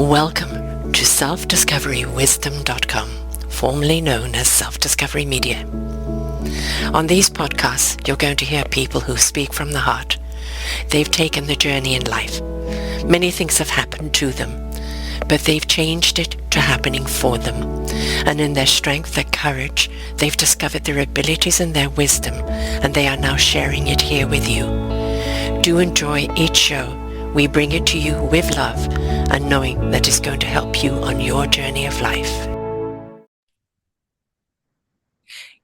Welcome to self-discoverywisdom.com, formerly known as Self-Discovery Media. On these podcasts, you're going to hear people who speak from the heart. They've taken the journey in life. Many things have happened to them, but they've changed it to happening for them. And in their strength, their courage, they've discovered their abilities and their wisdom, and they are now sharing it here with you. Do enjoy each show. We bring it to you with love and knowing that it's going to help you on your journey of life.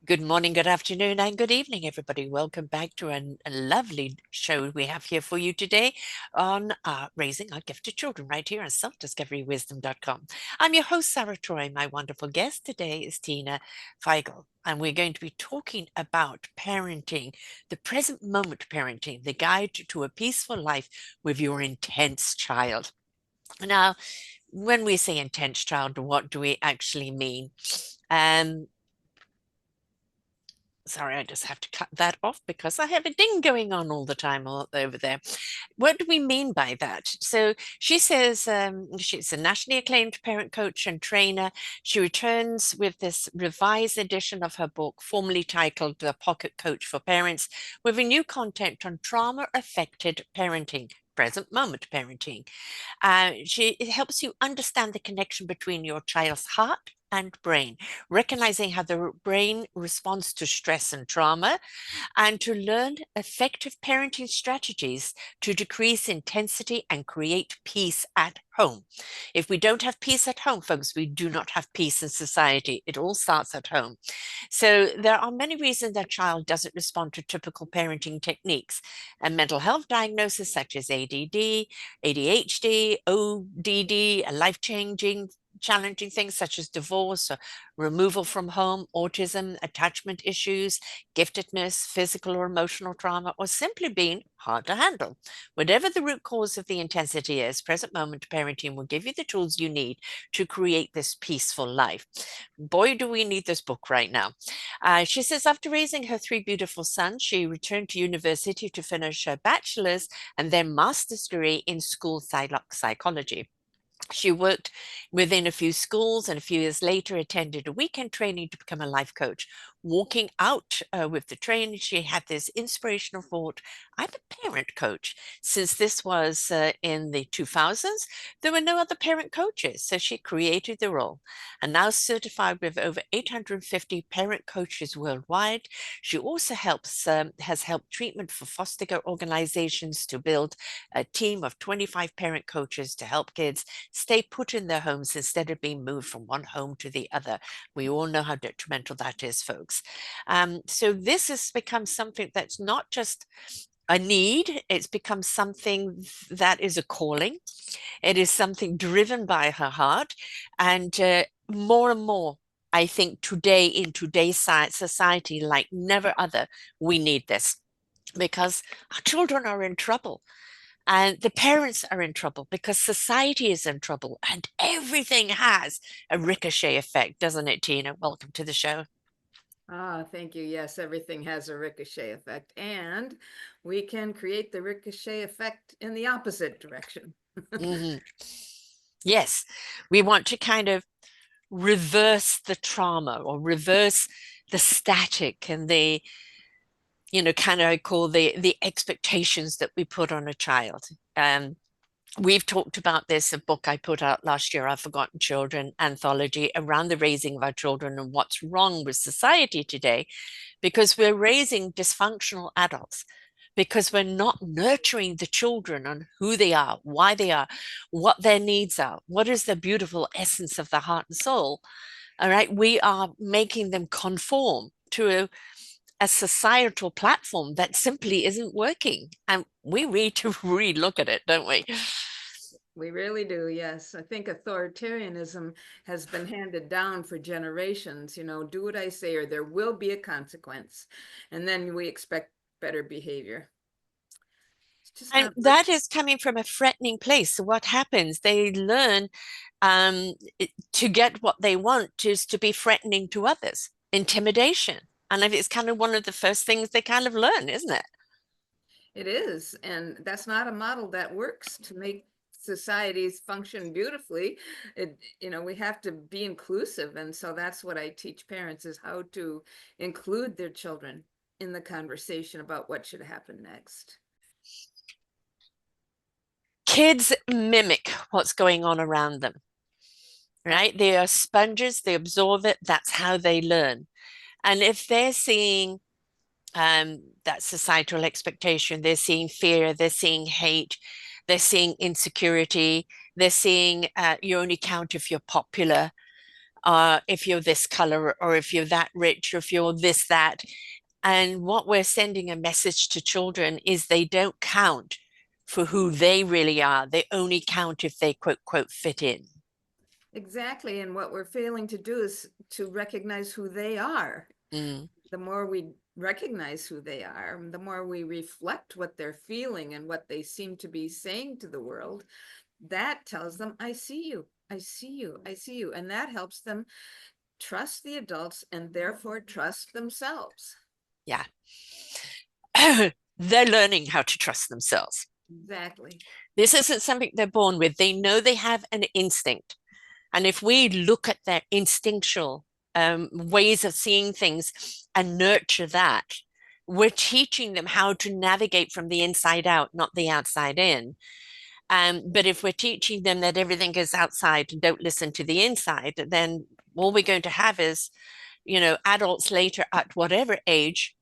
Good morning, good afternoon, and good evening, everybody. Welcome back to a lovely show we have here for you today on Raising Our Gifted Children right here on self-discoverywisdom.com. I'm your host, Sarah Troy. My wonderful guest today is Tina Feigal, and we're going to be talking about parenting, the present moment parenting, the guide to a peaceful life with your intense child. Now, when we say intense child, what do we actually mean? Sorry, I just have to cut that off because I have a ding going on all the time over there. What do we mean by that? So she says she's a nationally acclaimed parent coach and trainer. She returns with this revised edition of her book, formerly titled The Pocket Coach for Parents, with a new content on trauma-affected parenting, present moment parenting. It helps you understand the connection between your child's heart and brain, recognizing how the brain responds to stress and trauma, and to learn effective parenting strategies to decrease intensity and create peace at home. If we don't have peace at home, folks, we do not have peace in society. It all starts at home. So there are many reasons that child doesn't respond to typical parenting techniques. A mental health diagnosis such as ADD, ADHD, ODD, a life-changing challenging things such as divorce or removal from home, autism, attachment issues, giftedness, physical or emotional trauma, or simply being hard to handle. Whatever the root cause of the intensity is, present moment parenting will give you the tools you need to create this peaceful life. Boy, do we need this book right now. She says after raising her three beautiful sons, she returned to university to finish her bachelor's and then master's degree in school psychology. She worked within a few schools and a few years later attended a weekend training to become a life coach. Walking out with the training, she had this inspirational thought, I'm a parent coach. Since this was in the 2000s, there were no other parent coaches, so she created the role. And now certified with over 850 parent coaches worldwide, she also has helped treatment for foster care organizations to build a team of 25 parent coaches to help kids stay put in their homes instead of being moved from one home to the other. We all know how detrimental that is, folks. So this has become something that's not just a need, it's become something that is a calling. It is something driven by her heart. And more and more, I think today in today's society, like never other, we need this because our children are in trouble. And the parents are in trouble because society is in trouble and everything has a ricochet effect, doesn't it, Tina? Welcome to the show. Thank you. Yes, everything has a ricochet effect, and we can create the ricochet effect in the opposite direction. Mm-hmm. Yes, we want to kind of reverse the trauma or reverse the static and the, kind of I call the expectations that we put on a child. We've talked about this, a book I put out last year, Our Forgotten Children anthology, around the raising of our children and what's wrong with society today, because we're raising dysfunctional adults, because we're not nurturing the children on who they are, why they are, what their needs are, what is the beautiful essence of the heart and soul. All right, we are making them conform to a societal platform that simply isn't working. And we need to re-look at it, don't we? We really do, yes. I think authoritarianism has been handed down for generations. Do what I say or there will be a consequence. And then we expect better behavior. It's just And not that is coming from a threatening place. So what happens? They learn to get what they want is to be threatening to others, intimidation. And it's kind of one of the first things they kind of learn, isn't it? It is, and that's not a model that works to make societies function beautifully. We have to be inclusive. And so that's what I teach parents, is how to include their children in the conversation about what should happen next. Kids mimic what's going on around them, right? They are sponges, they absorb it. That's how they learn. And if they're seeing that societal expectation, they're seeing fear, they're seeing hate, they're seeing insecurity, they're seeing you only count if you're popular, if you're this color, or if you're that rich, or if you're this, that. And what we're sending a message to children is they don't count for who they really are. They only count if they quote, quote, fit in. Exactly. And what we're failing to do is to recognize who they are. Mm. The more we recognize who they are, the more we reflect what they're feeling and what they seem to be saying to the world, that tells them, I see you, I see you, I see you. And that helps them trust the adults and therefore trust themselves. Yeah. They're learning how to trust themselves. Exactly. This isn't something they're born with. They know they have an instinct. And if we look at their instinctual ways of seeing things and nurture that, we're teaching them how to navigate from the inside out, not the outside in. But if we're teaching them that everything is outside and don't listen to the inside, then all we're going to have is, adults later at whatever age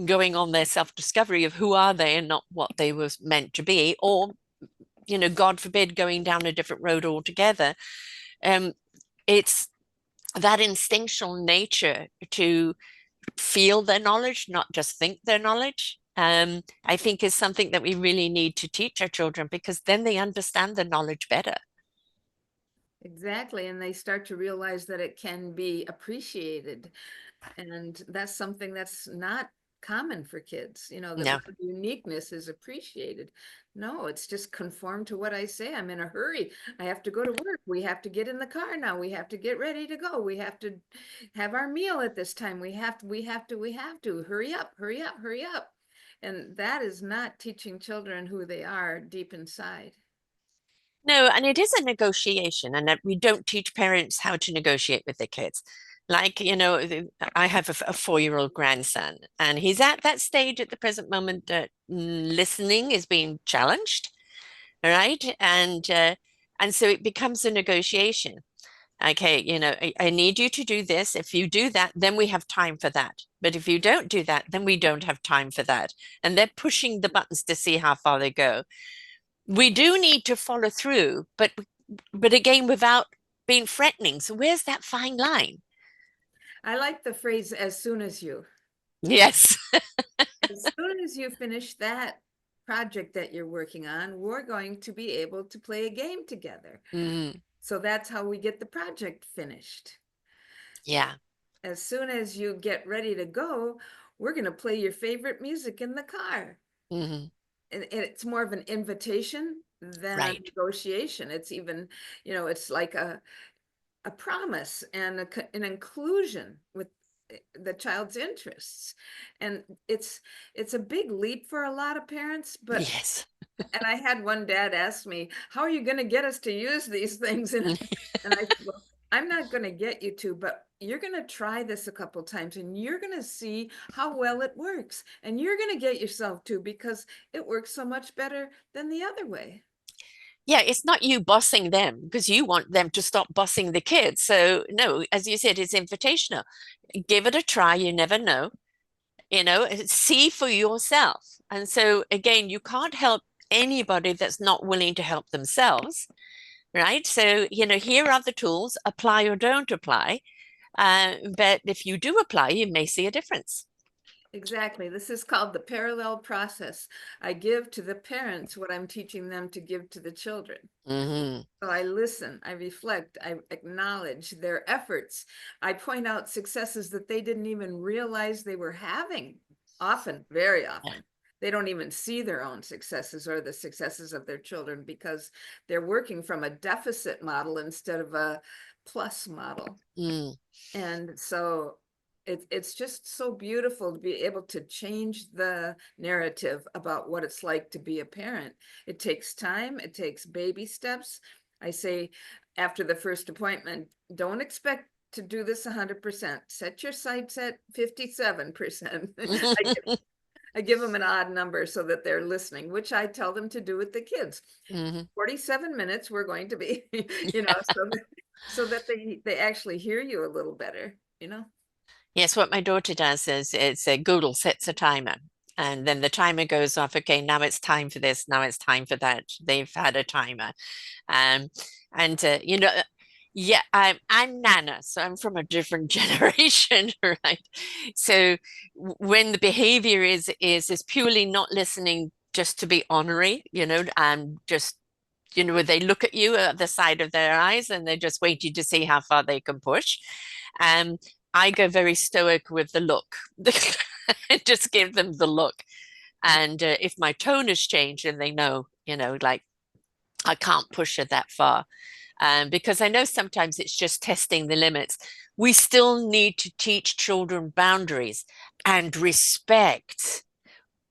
going on their self-discovery of who are they and not what they was meant to be, or, God forbid, going down a different road altogether. It's that instinctual nature to feel their knowledge, not just think their knowledge. I think is something that we really need to teach our children, because then they understand the knowledge better. Exactly. And they start to realize that it can be appreciated. And that's something that's not common for kids, that No. my uniqueness is appreciated. No, it's just conform to what I say. I'm in a hurry. I have to go to work. We have to get in the car now. We have to get ready to go. We have to have our meal at this time. We have to hurry up, hurry up, hurry up. And that is not teaching children who they are deep inside. No, and it is a negotiation, and that we don't teach parents how to negotiate with their kids. Like, I have a 4-year-old grandson, and he's at that stage at the present moment that listening is being challenged, right? And so it becomes a negotiation. Okay, I need you to do this. If you do that, then we have time for that. But if you don't do that, then we don't have time for that. And they're pushing the buttons to see how far they go. We do need to follow through, but again, without being threatening. So where's that fine line? I like the phrase, as soon as you. Yes. As soon as you finish that project that you're working on, we're going to be able to play a game together. Mm, So that's how we get the project finished. yeah. As soon as you get ready to go, we're going to play your favorite music in the car. Hmm. And it's more of an invitation than a Right. negotiation. It's even, it's like a promise and an inclusion with the child's interests. And it's a big leap for a lot of parents, but Yes. and I had one dad ask me, how are you going to get us to use these things? And I said, well, I'm not going to get you to, but you're going to try this a couple times and you're going to see how well it works. And you're going to get yourself to, because it works so much better than the other way. Yeah, it's not you bossing them because you want them to stop bossing the kids. So no, as you said, it's invitational. Give it a try. You never know. See for yourself. And so again, you can't help anybody that's not willing to help themselves, right? So, here are the tools, apply or don't apply. But if you do apply, you may see a difference. Exactly. This is called the parallel process. I give to the parents what I'm teaching them to give to the children. Hmm. So I listen, I reflect, I acknowledge their efforts. I point out successes that they didn't even realize they were having, often, very often. They don't even see their own successes or the successes of their children because they're working from a deficit model instead of a plus model. Mm. And so It's just so beautiful to be able to change the narrative about what it's like to be a parent. It takes time, it takes baby steps. I say after the first appointment, don't expect to do this 100%. Set your sights at 57%. I give them an odd number so that they're listening, which I tell them to do with the kids. Mhm. 47 minutes we're going to be, so that they actually hear you a little better. Yes, what my daughter does is it's a Google sets a timer. And then the timer goes off. Okay, now it's time for this. Now it's time for that. They've had a timer. Um, and yeah, I'm Nana, so I'm from a different generation, right? So when the behavior is purely not listening just to be honorary, just where they look at you at the side of their eyes and they're just waiting to see how far they can push. Um, I go very stoic with the look. Just give them the look. And if my tone has changed and they know, like I can't push it that far, because I know sometimes it's just testing the limits. We still need to teach children boundaries and respect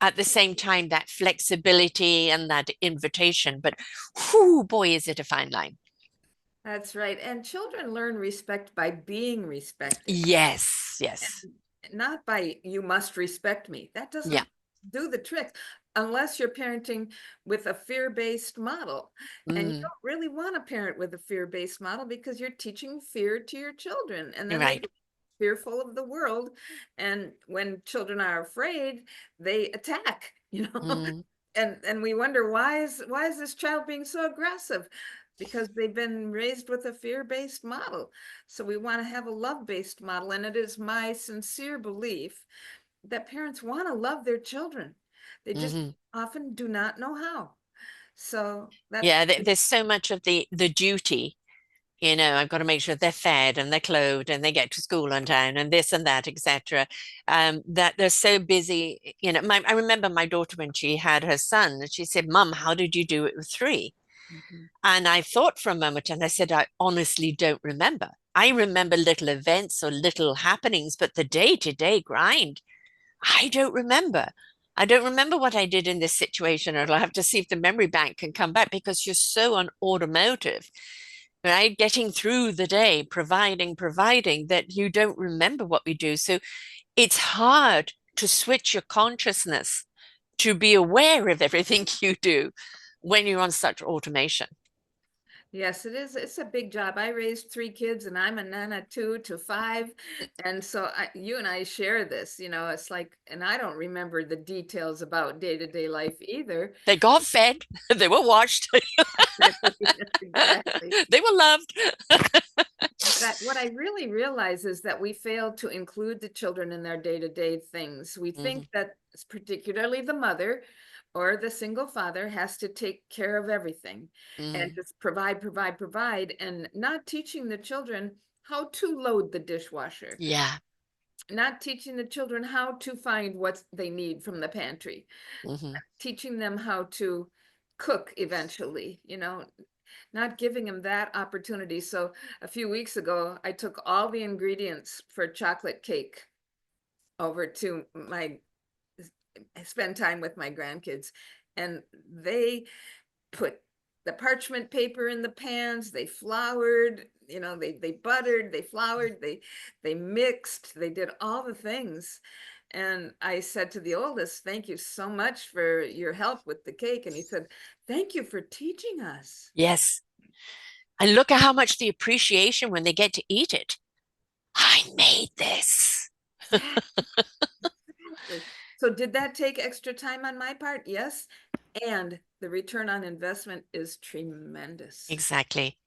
at the same time, that flexibility and that invitation. But whoo, boy, is it a fine line. That's right. And children learn respect by being respected, Yes, yes. and not by you must respect me. That Yeah. doesn't do the trick unless you're parenting with a fear-based model. And you Mm, don't really want to parent with a fear-based model because you're teaching fear to your children. And you're then they right. get fearful of the world. And when children are afraid, they attack. Mm, And we wonder why is this child being so aggressive? Because they've been raised with a fear-based model. So we want to have a love-based model. And it is my sincere belief that parents want to love their children. They just hmm. often do not know how. So that's Yeah, there's so much of the duty. I've got to make sure they're fed and they're clothed and they get to school on time and this and that, etc. That they're so busy. I remember my daughter when she had her son, and she said, "Mum, how did you do it with three?" Mhm. And I thought for a moment and I said, I honestly don't remember. I remember little events or little happenings, but the day-to-day grind, I don't remember. I don't remember what I did in this situation, or I'll have to see if the memory bank can come back because you're so on automotive, right? Getting through the day, providing that you don't remember what we do. So it's hard to switch your consciousness to be aware of everything you do when you're on such automation. Yes, it is. It's a big job. I raised three kids and I'm a nana 2 to 5. And so you and I share this. It's like, and I don't remember the details about day-to-day life either. They got fed, they were washed, Exactly. they were loved. But what I really realize is that we fail to include the children in their day-to-day things. We Mhm, think that particularly the mother or the single father has to take care of everything and mhm. just provide, and not teaching the children how to load the dishwasher, Yeah. not teaching the children how to find what they need from the pantry, Mhm. teaching them how to cook eventually, not giving them that opportunity. So a few weeks ago, I took all the ingredients for chocolate cake over to spend time with my grandkids, and they put the parchment paper in the pans, they floured, they buttered, they floured, they mixed, they did all the things. And I said to the oldest, thank you so much for your help with the cake. And he said, thank you for teaching us. Yes. And look at how much the appreciation when they get to eat it. I made this. Exactly. So did that take extra time on my part? Yes. And the return on investment is tremendous. Exactly.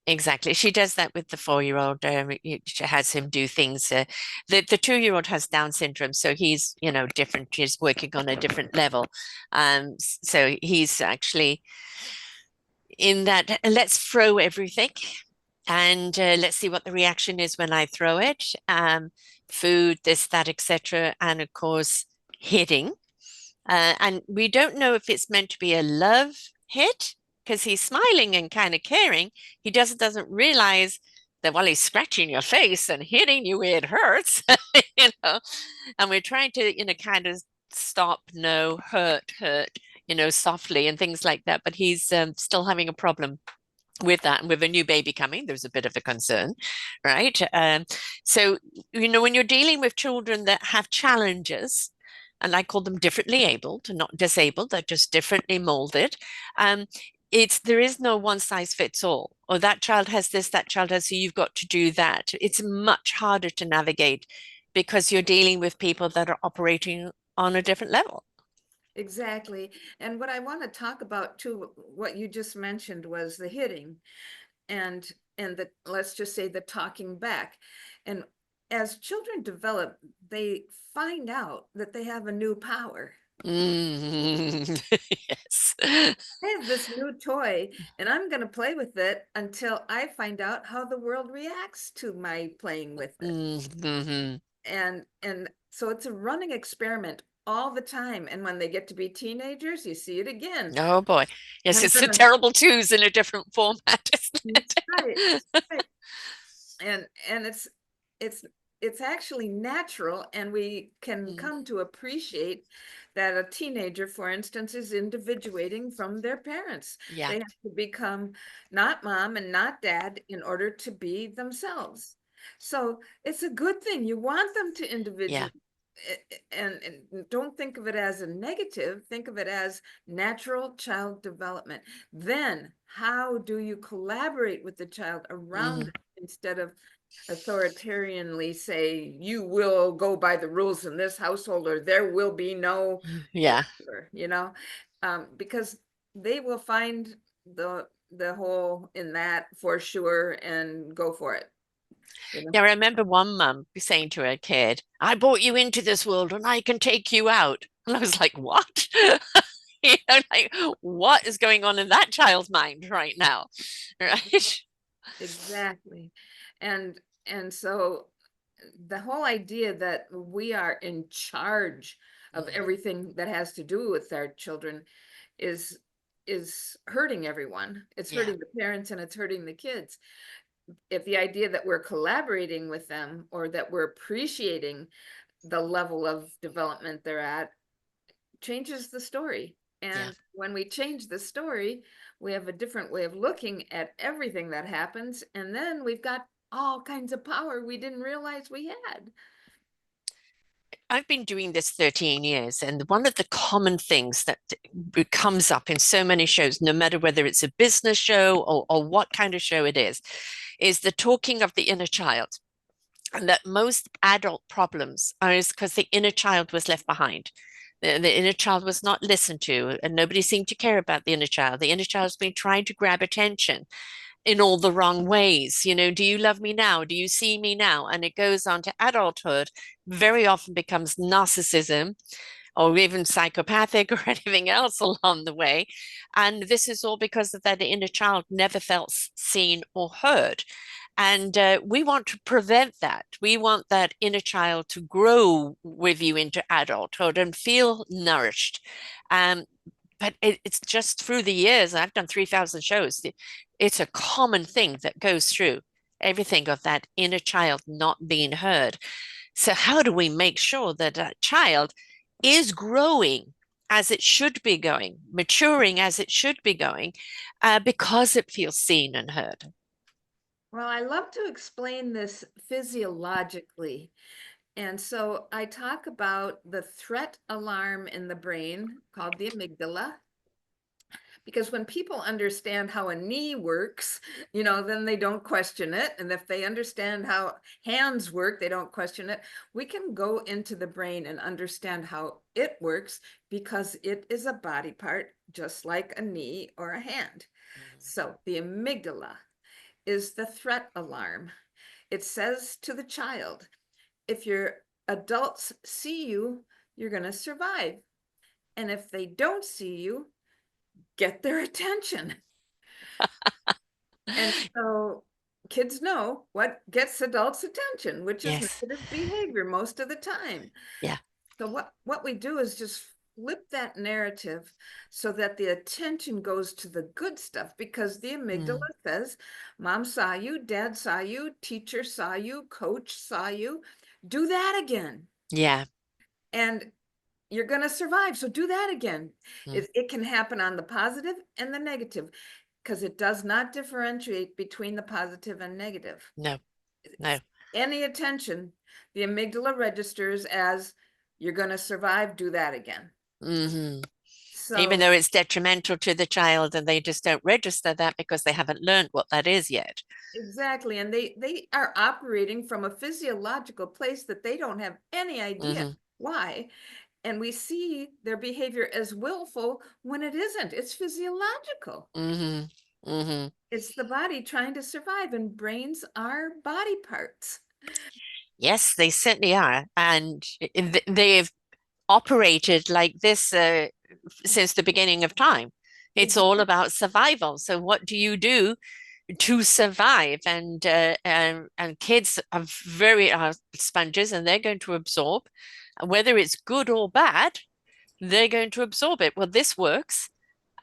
Exactly. She does that with the 4-year-old. She has him do things. The 2-year-old has Down syndrome, so he's, different. He's working on a different level. So he's actually in that, let's throw everything and let's see what the reaction is when I throw it. Food, this, that, etc. And of course, hitting. And we don't know if it's meant to be a love hit because he's smiling and kind of caring. He doesn't realize that while he's scratching your face and hitting you, it hurts, you know. And we're trying to, kind of stop, no, hurt, softly and things like that. But he's still having a problem with that. And with a new baby coming, there's a bit of a concern, right? So, when you're dealing with children that have challenges, and I call them differently abled, not disabled, they're just differently molded. Um, there is no one size fits all. Or that child has this, that child has, so you've got to do that. It's much harder to navigate because you're dealing with people that are operating on a different level. Exactly. And what I want to talk about too, what you just mentioned was the hitting and the, let's just say, the talking back. And as children develop, they find out that they have a new power. Mm, yes. I have this new toy and I'm going to play with it until I find out how the world reacts to my playing with it. Mm-hmm. And so it's a running experiment all the time. And when they get to be teenagers, you see it again. Oh boy. Yes, I'm it's the gonna, terrible twos in a different format, isn't right, it? right. And it's it's actually natural, and we can Mm, come to appreciate that a teenager, for instance, is individuating from their parents. yeah, They have to become not mom and not dad in order to be themselves. So it's a good thing. You want them to yeah, individuate, and don't think of it as a negative, think of it as natural child development. Then how do you collaborate with the child around mm, it instead of authoritarianly say, you will go by the rules in this household, or there will be no yeah. whatever, because they will find the hole in that for sure and go for it, you know. Yeah, I remember one mum saying to her kid, I brought you into this world and I can take you out. And I was like, what? Like, what is going on in that child's mind right now? Right? Exactly. And so the whole idea that we are in charge of Mm, everything that has to do with our children is hurting everyone. It's yeah, hurting the parents and it's hurting the kids. If the idea that we're collaborating with them or that we're appreciating the level of development they're at, changes the story. yeah. And when we change the story, we have a different way of looking at everything that happens. And then we've got all kinds of power we didn't realize we had. I've been doing this 13 years, and one of the common things that comes up in so many shows, no matter whether it's a business show or what kind of show it is the talking of the inner child. And that most adult problems are because the inner child was left behind. The inner child was not listened to, and nobody seemed to care about the inner child. The inner child's been trying to grab attention in all the wrong ways. Do you love me now? Do you see me now? And it goes on to adulthood, very often becomes narcissism or even psychopathic or anything else along the way. And this is all because of that inner child never felt seen or heard. And we want to prevent that. We want that inner child to grow with you into adulthood and feel nourished. Um, but it's just through the years, I've done 3,000 shows. It's a common thing that goes through everything of that inner child not being heard. So, how do we make sure that a child is growing as it should be going, maturing as it should be going, because it feels seen and heard? Well, I love to explain this physiologically. And so I talk about the threat alarm in the brain called the amygdala. Because when people understand how a knee works, then they don't question it. And if they understand how hands work, they don't question it. We can go into the brain and understand how it works because it is a body part, just like a knee or a hand. So the amygdala is the threat alarm. It says to the child, if your adults see you, you're going to survive. And if they don't see you, get their attention. And so kids know what gets adults' attention, which is Yes. negative behavior most of the time. Yeah. So what we do is just flip that narrative so that the attention goes to the good stuff, because the amygdala Mm. says, Mom saw you, Dad saw you, teacher saw you, coach saw you. Do that again. Yeah. And you're going to survive. So do that again. Mm. It can happen on the positive and the negative, because it does not differentiate between the positive and negative. No, no. Any attention, the amygdala registers as you're going to survive, do that again. Hmm. Even So though it's detrimental to the child and they just don't register that because they haven't learned what that is yet. exactly. And they are operating from a physiological place that they don't have any idea Hmm. why. And we see their behavior as willful when it isn't. It's physiological. Hmm. Hmm. It's the body trying to survive, and brains are body parts. Yes, they certainly are. And they've operated like this since the beginning of time. It's all Exactly. about survival. So, what do you do to survive? And kids are very sponges, and they're going to absorb, whether it's good or bad. They're going to absorb it. Well, this works.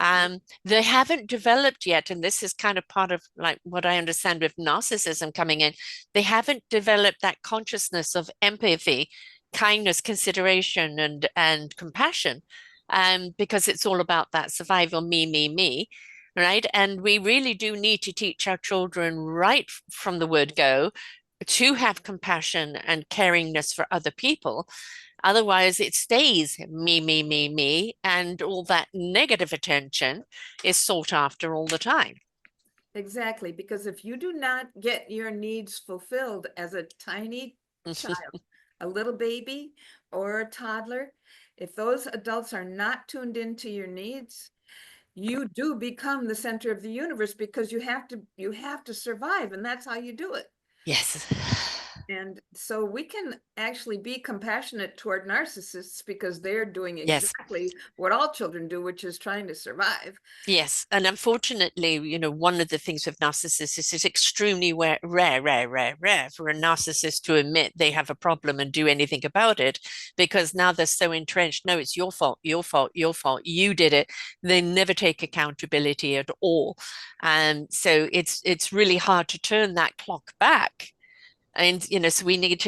They haven't developed yet, and this is kind of part of like what I understand with narcissism coming in. They haven't developed that consciousness of empathy, kindness, consideration, and compassion, because it's all about that survival, me, right? And we really do need to teach our children right from the word go to have compassion and caringness for other people. Otherwise, it stays me, and all that negative attention is sought after all the time. Exactly. Because if you do not get your needs fulfilled as a tiny child, a little baby or a toddler, if those adults are not tuned into your needs, you do become the center of the universe, because you have to survive, and that's how you do it. Yes. And so we can actually be compassionate toward narcissists, because they're doing Yes. exactly what all children do, which is trying to survive. Yes. And unfortunately, one of the things with narcissists is it's extremely rare for a narcissist to admit they have a problem and do anything about it, because now they're so entrenched. No, it's your fault, your fault, your fault. You did it. They never take accountability at all. And so it's really hard to turn that clock back. And so we need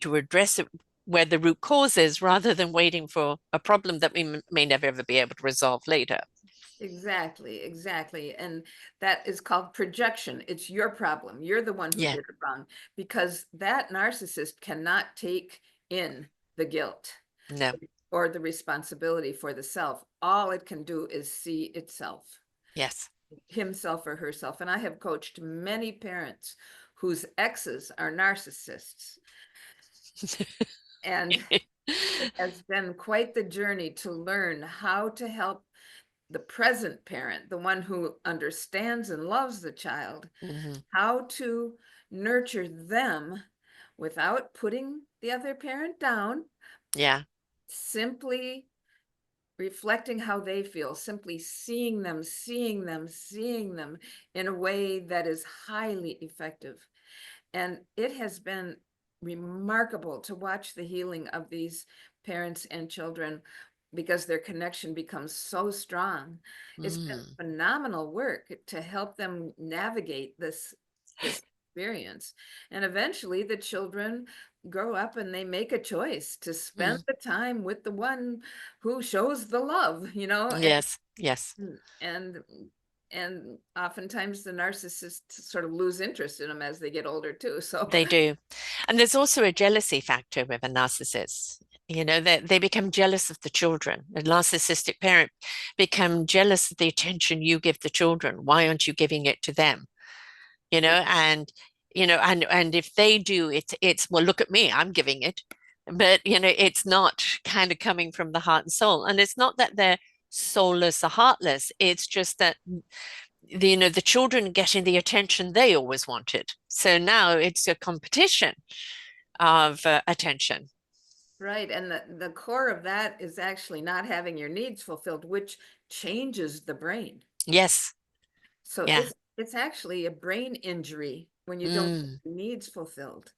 to address it where the root cause is, rather than waiting for a problem that we may never ever be able to resolve later. Exactly, exactly. And that is called projection. It's your problem. You're the one who Yeah. did it wrong, because that narcissist cannot take in the guilt No. or the responsibility for the self. All it can do is see itself, Yes. himself or herself. And I have coached many parents whose exes are narcissists. And it has been quite the journey to learn how to help the present parent, the one who understands and loves the child, Hmm. how to nurture them without putting the other parent down, Yeah. simply reflecting how they feel, simply seeing them in a way that is highly effective. And it has been remarkable to watch the healing of these parents and children, because their connection becomes so strong. It's been Mm. phenomenal work to help them navigate this experience. And eventually the children grow up and they make a choice to spend Mm. the time with the one who shows the love, Yes. Yes. and and oftentimes the narcissists sort of lose interest in them as they get older too. So They do. And there's also a jealousy factor with a narcissist. They become jealous of the children. A narcissistic parent become jealous of the attention you give the children. Why aren't you giving it to them? And if they do, it's well, look at me, I'm giving it. But it's not kind of coming from the heart and soul. And it's not that they're soulless or heartless. It's just that the children getting the attention they always wanted. So now it's a competition of attention. right, and the core of that is actually not having your needs fulfilled, which changes the brain. Yes. So Yeah. it's actually a brain injury when you don't get Mm. your needs fulfilled.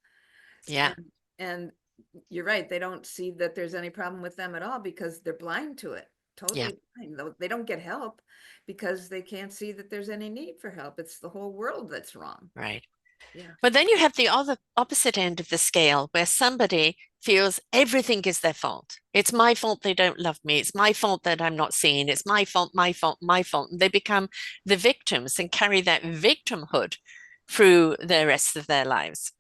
Yeah. And you're right. They don't see that there's any problem with them at all because they're blind to it. Yeah, Totally blind. They don't get help because they can't see that there's any need for help. It's the whole world that's wrong. right. Yeah. But then you have the other opposite end of the scale where somebody feels everything is their fault. It's my fault they don't love me. It's my fault that I'm not seen. It's my fault, my fault, my fault. And they become the victims and carry that victimhood through the rest of their lives.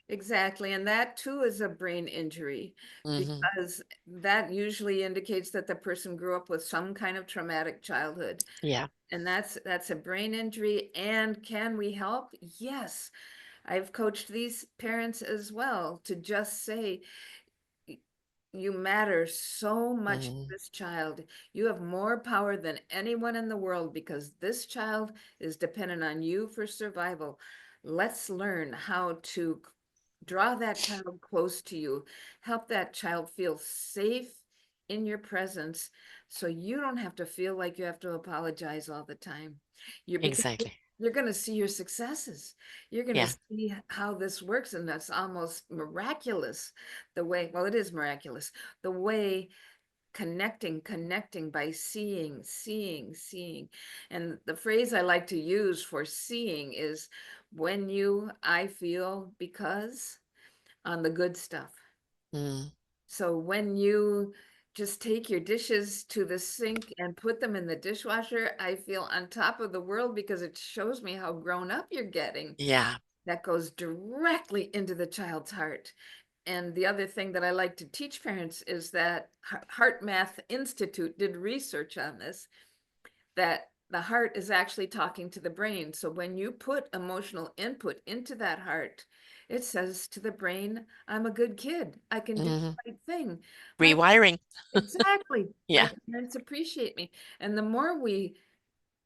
Exactly. And that too is a brain injury Hmm. because that usually indicates that the person grew up with some kind of traumatic childhood. Yeah, And that's a brain injury. And can we help? Yes. I've coached these parents as well to just say, you matter so much to hmm, this child. You have more power than anyone in the world because this child is dependent on you for survival. Let's learn how to draw that child close to you, help that child feel safe in your presence so you don't have to feel like you have to apologize all the time. Because exactly. you're going to see your successes. You're going to Yeah. see how this works, and that's almost miraculous the way, well, it is miraculous, the way connecting by seeing. And the phrase I like to use for seeing is when you, I feel, because on the good stuff. Mm, So when you just take your dishes to the sink and put them in the dishwasher, I feel on top of the world because it shows me how grown up you're getting. yeah. That goes directly into the child's heart. And the other thing that I like to teach parents is that Heart Math Institute did research on this, that the heart is actually talking to the brain. So when you put emotional input into that heart, it says to the brain, I'm a good kid. I can do Hmm. the right thing. My Rewiring. exactly. Yeah. My parents appreciate me. And the more we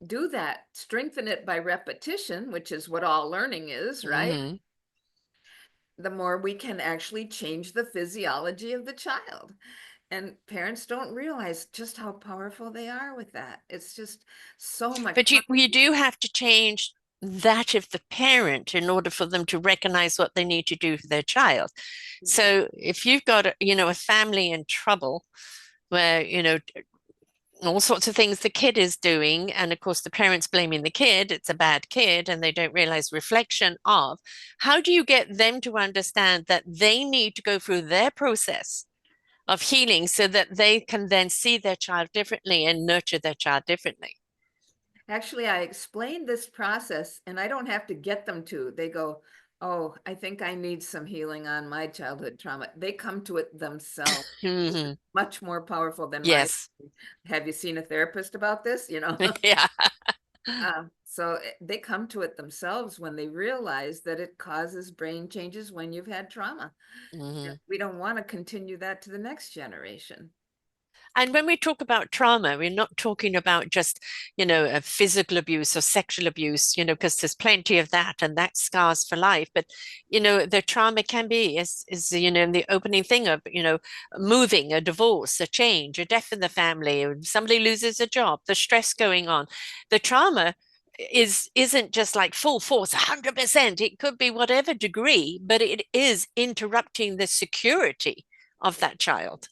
do that, strengthen it by repetition, which is what all learning is, right? Hmm. The more we can actually change the physiology of the child. And parents don't realize just how powerful they are with that. It's just so much But fun. you do have to change that of the parent in order for them to recognize what they need to do for their child. So Exactly. if you've got a family in trouble where all sorts of things the kid is doing, and of course the parents blaming the kid, it's a bad kid, and they don't realize reflection of how do you get them to understand that they need to go through their process of healing so that they can then see their child differently and nurture their child differently. Actually, I explained this process and I don't have to get them to. They go, oh, I think I need some healing on my childhood trauma. They come to it themselves. Hmm. Much more powerful than my, Yes. have you seen a therapist about this? Yeah. So they come to it themselves when they realize that it causes brain changes when you've had trauma. And Hmm. we don't want to continue that to the next generation. And when we talk about trauma, we're not talking about just, a physical abuse or sexual abuse, because there's plenty of that and that scars for life. But, the trauma can be, in the opening thing of, moving, a divorce, a change, a death in the family, or somebody loses a job, the stress going on. The trauma isn't just like full force 100%. It could be whatever degree, but it is interrupting the security of that child.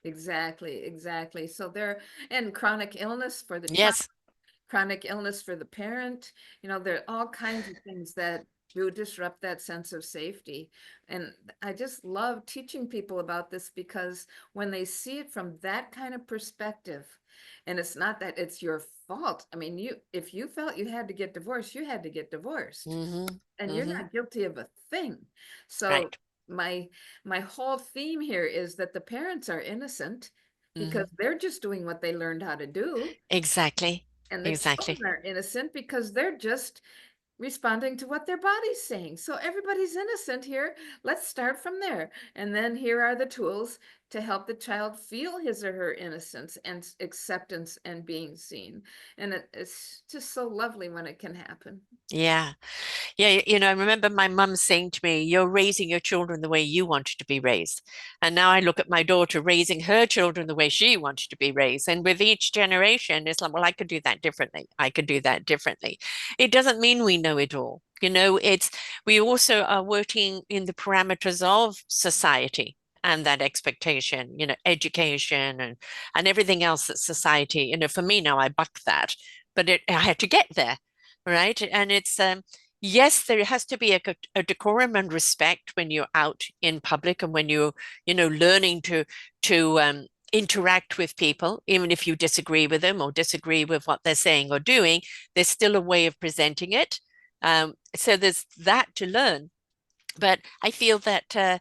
Exactly. So there, and chronic illness for the child, Yes. chronic illness for the parent. There are all kinds of things that do disrupt that sense of safety. And I just love teaching people about this because when they see it from that kind of perspective, and it's not that it's your fault. I mean, if you felt you had to get divorced, you had to get divorced. Hmm. And you're Hmm. not guilty of a thing. So Right. my my whole theme here is that the parents are innocent because Hmm. they're just doing what they learned how to do. Exactly. And the children Exactly. are innocent because they're just responding to what their body's saying. So everybody's innocent here. Let's start from there. And then here are the tools to help the child feel his or her innocence and acceptance and being seen. And it's just so lovely when it can happen. Yeah. Yeah, I remember my mum saying to me, "You're raising your children the way you wanted to be raised." And now I look at my daughter raising her children the way she wanted to be raised. And with each generation, it's like, well, I could do that differently. I could do that differently. It doesn't mean we know it all. We also are working in the parameters of society and that expectation, education and everything else that society, for me now, I buck that, but I had to get there, right? And it's yes, there has to be a decorum and respect when you're out in public and when you're, learning to interact with people, even if you disagree with them or disagree with what they're saying or doing, there's still a way of presenting it. So there's that to learn. But I feel that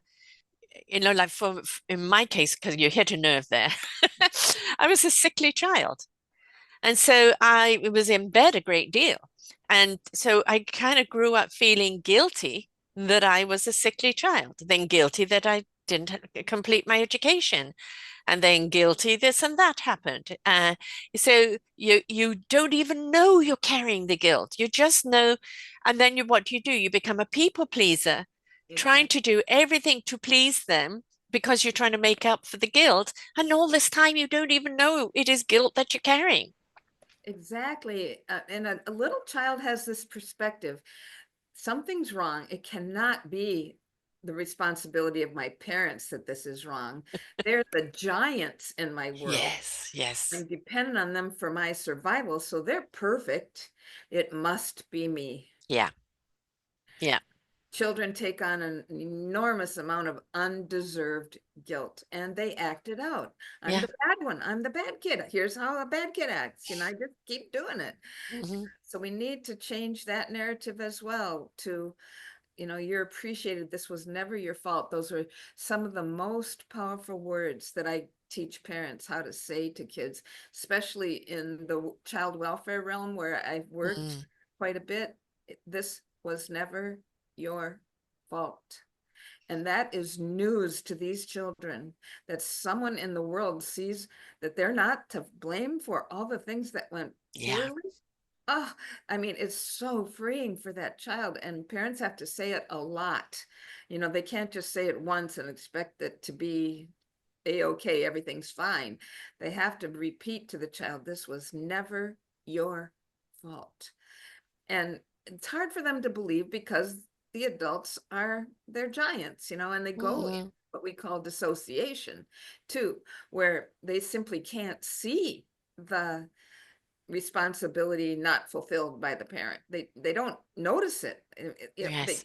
like in my case, because you hit a nerve there, I was a sickly child. And so I was in bed a great deal. And so I kind of grew up feeling guilty that I was a sickly child, then guilty that I didn't complete my education, and then guilty this and that happened. So you don't even know you're carrying the guilt. You just know, and then what do? You become a people pleaser, trying Exactly. to do everything to please them because you're trying to make up for the guilt. And all this time, you don't even know it is guilt that you're carrying. Exactly. And a little child has this perspective. Something's wrong. It cannot be the responsibility of my parents that this is wrong. They're the giants in my world. Yes, yes. I'm dependent on them for my survival, so they're perfect. It must be me. Yeah, yeah, Children take on an enormous amount of undeserved guilt and they act it out. I'm yeah. the bad one. I'm the bad kid. Here's how a bad kid acts. I just keep doing it. Hmm. So we need to change that narrative as well to, you're appreciated. This was never your fault. Those are some of the most powerful words that I teach parents how to say to kids, especially in the child welfare realm where I've worked Mm, quite a bit. This was never your fault. And that is news to these children that someone in the world sees that they're not to blame for all the things that went yeah. poorly. Oh, I mean, it's so freeing for that child. And parents have to say it a lot. They can't just say it once and expect it to be a-okay, everything's fine. They have to repeat to the child, this was never your fault. And it's hard for them to believe because the adults are they're giants, and they go in Hmm. what we call dissociation too, where they simply can't see the responsibility not fulfilled by the parent. They don't notice it. They Yes.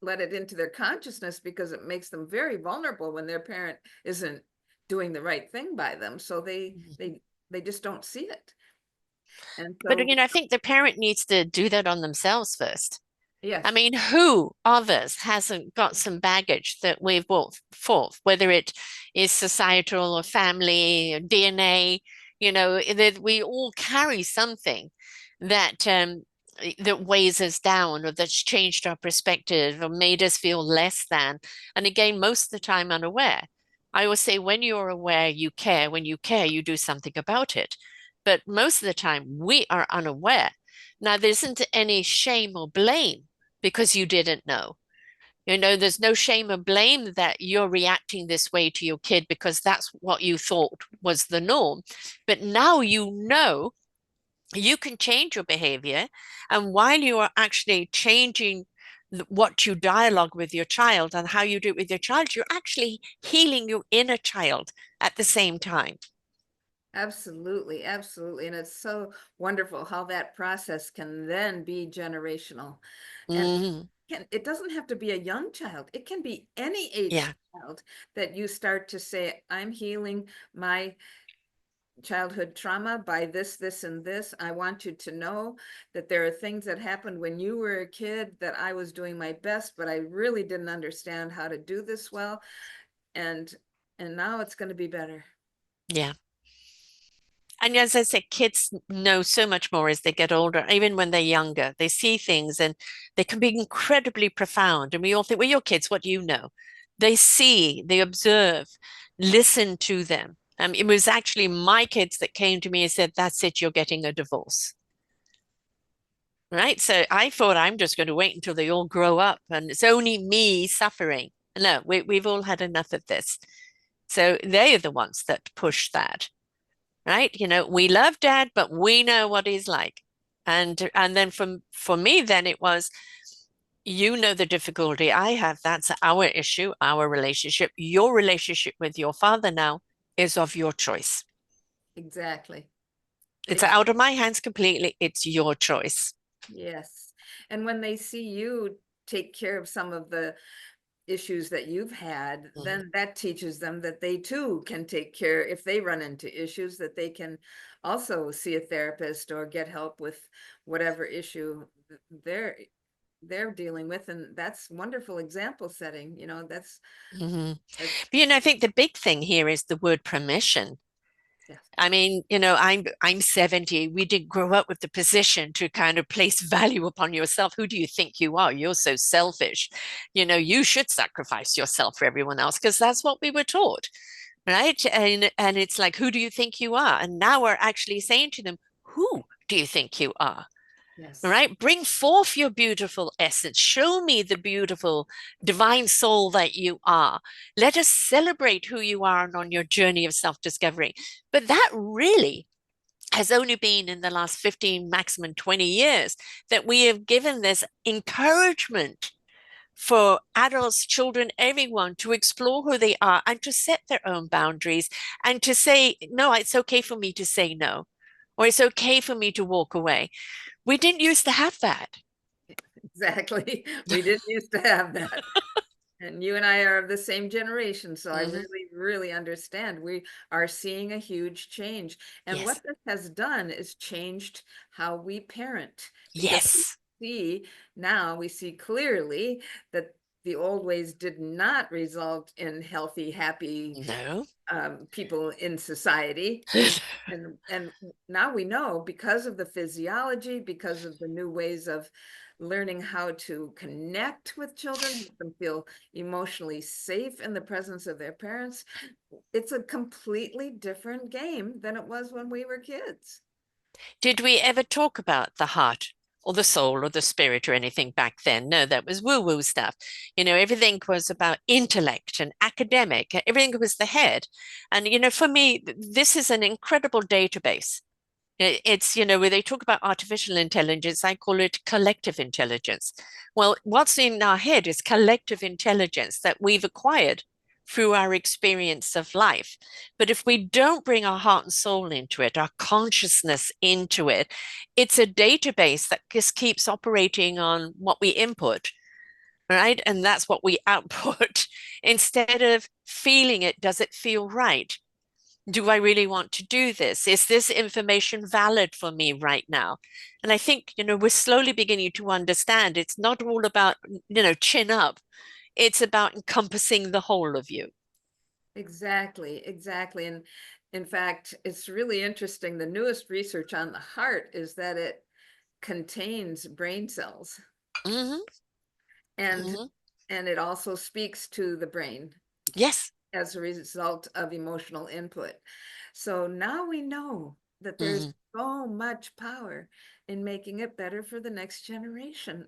let it into their consciousness because it makes them very vulnerable when their parent isn't doing the right thing by them. So they Mhm. they they just don't see it. And But so I think the parent needs to do that on themselves first. I yes, mean, who of us hasn't got some baggage that we've brought forth, whether it is societal or family or DNA, that we all carry something that that weighs us down or that's changed our perspective or made us feel less than. And again, most of the time unaware. I always say when you're aware, you care. When you care, you do something about it. But most of the time, we are unaware. Now, there isn't any shame or blame because you didn't know. There's no shame or blame that you're reacting this way to your kid because that's what you thought was the norm. But now you can change your behavior. And while you are actually changing what you dialogue with your child and how you do it with your child, you're actually healing your inner child at the same time. absolutely, absolutely. And it's so wonderful how that process can then be generational. And Hmm. it doesn't have to be a young child. It can be any age Yeah, child that you start to say, I'm healing my childhood trauma by this, this, and this. I want you to know that there are things that happened when you were a kid that I was doing my best, but I really didn't understand how to do this well. And now it's going to be better. yeah. And as I said, kids know so much more as they get older, even when they're younger. They see things and they can be incredibly profound. And we all think, well, you're kids, what do you know? They see, they observe. listen to them. It was actually my kids that came to me and said, that's it, you're getting a divorce. Right. So I thought I'm just going to wait until they all grow up and it's only me suffering. No, we've all had enough of this. So they are the ones that push that. Right. We love dad, but we know what he's like. And then for me, then it was, the difficulty I have. That's our issue, our relationship. Your relationship with your father now is of your choice. Exactly. It's out of my hands completely. It's your choice. Yes. And when they see you take care of some of the issues that you've had, Mhm. then that teaches them that they too can take care, if they run into issues, that they can also see a therapist or get help with whatever issue they're they're dealing with. And that's wonderful example setting. Mhm. That's But, I think the big thing here is the word permission. yes, I mean, I'm 70. We didn't grow up with the position to kind of place value upon yourself. Who do you think you are? You're so selfish. You should sacrifice yourself for everyone else because that's what we were taught, right? And it's like, who do you think you are? And now we're actually saying to them, who do you think you are? All yes, right, bring forth your beautiful essence. Show me the beautiful divine soul that you are. Let us celebrate who you are and on your journey of self discovery. But that really has only been in the last 15, maximum 20 years that we have given this encouragement for adults, children, everyone to explore who they are and to set their own boundaries and to say, no, it's okay for me to say no, or it's okay for me to walk away. We didn't used to have that. exactly. We didn't used to have that. And you and I are of the same generation, so I Hmm. really, really understand. We are seeing a huge change. And what Yes. this has done is changed how we parent, because Yes. we see clearly that the old ways did not result in healthy, happy No. people in society. And now we know, because of the physiology, because of the new ways of learning how to connect with children, make them feel emotionally safe in the presence of their parents, it's a completely different game than it was when we were kids. Did we ever talk about the heart or the soul or the spirit or anything back then? No, that was woo woo stuff. Everything was about intellect and academic, everything was the head. And, for me, this is an incredible database. It's, where they talk about artificial intelligence, I call it collective intelligence. Well, what's in our head is collective intelligence that we've acquired through our experience of life. But if we don't bring our heart and soul into it, our consciousness into it, it's a database that just keeps operating on what we input, right? And that's what we output. Instead of feeling it, does it feel right? Do I really want to do this? Is this information valid for me right now? And I think, we're slowly beginning to understand it's not all about, chin up. It's about encompassing the whole of you. Exactly, exactly. And in fact, it's really interesting. The newest research on the heart is that it contains brain cells, Hmm. and Hmm. and it also speaks to the brain Yes. as a result of emotional input. So now we know that there's Hmm. so much power in making it better for the next generation.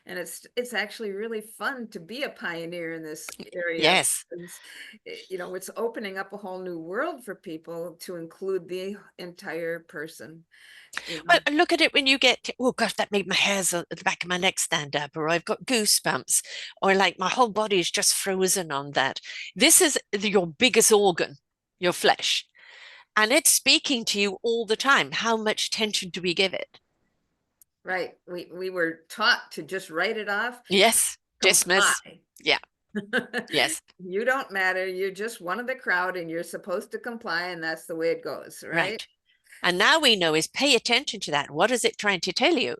And it's actually really fun to be a pioneer in this area. Yes. Because, it's opening up a whole new world for people to include the entire person, you Well, know. look at it when you get, oh gosh, that made my hairs at the back of my neck stand up, or I've got goosebumps, or like my whole body is just frozen on that. This is your biggest organ, your flesh. And it's speaking to you all the time. How much attention do we give it? Right. We were taught to just write it off, Yes, comply. dismiss. Yeah, yes, You don't matter. You're just one of the crowd and you're supposed to comply, and that's the way it goes, right? right. And now we know is pay attention to that. What is it trying to tell you?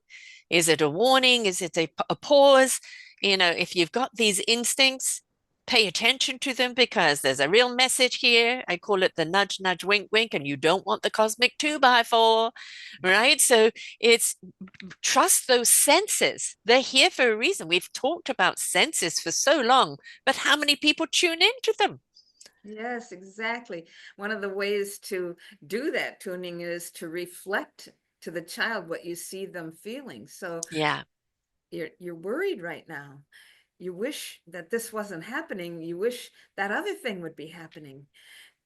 Is it a warning? Is it a pause? If you've got these instincts, pay attention to them because there's a real message here. I call it the nudge, nudge, wink, wink, and you don't want the cosmic two by four, right? So it's trust those senses. They're here for a reason. We've talked about senses for so long, but how many people tune into them? Yes, exactly. One of the ways to do that tuning is to reflect to the child what you see them feeling. So Yeah. you're worried right now. You wish that this wasn't happening. You wish that other thing would be happening.